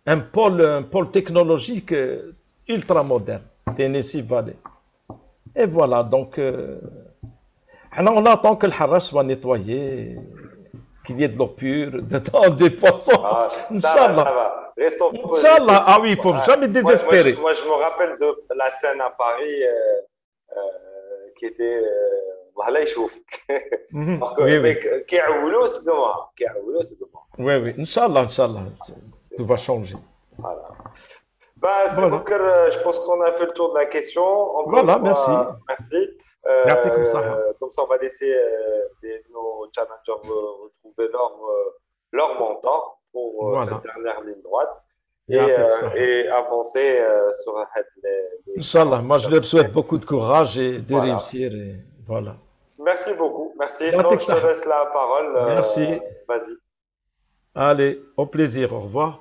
Un pôle technologique ultra moderne, Tennessee Valley. Et voilà, donc, on attend que le Harrach soit nettoyé, qu'il y ait de l'eau pure, dedans des poissons. Ah, ça va. Restons positifs. Inch'Allah, ah oui, il ne faut jamais désespérer. Moi, je me rappelle de la scène à Paris qui était. Voilà, il chauffe. Oui, oui. Qui a voulu, c'est demain. Oui, oui. Inch'Allah, tout va changer. Voilà. Bah, je pense qu'on a fait le tour de la question. Encore Voilà, une fois, merci. merci. Comme ça, on va laisser nos challengers retrouver leur mentor pour cette dernière ligne droite et avancer sur les... Inch'Allah, moi je leur souhaite beaucoup de courage et de réussir. Et voilà. Merci beaucoup. Merci. Donc, je te laisse la parole. Merci. Vas-y. Allez, au plaisir. Au revoir.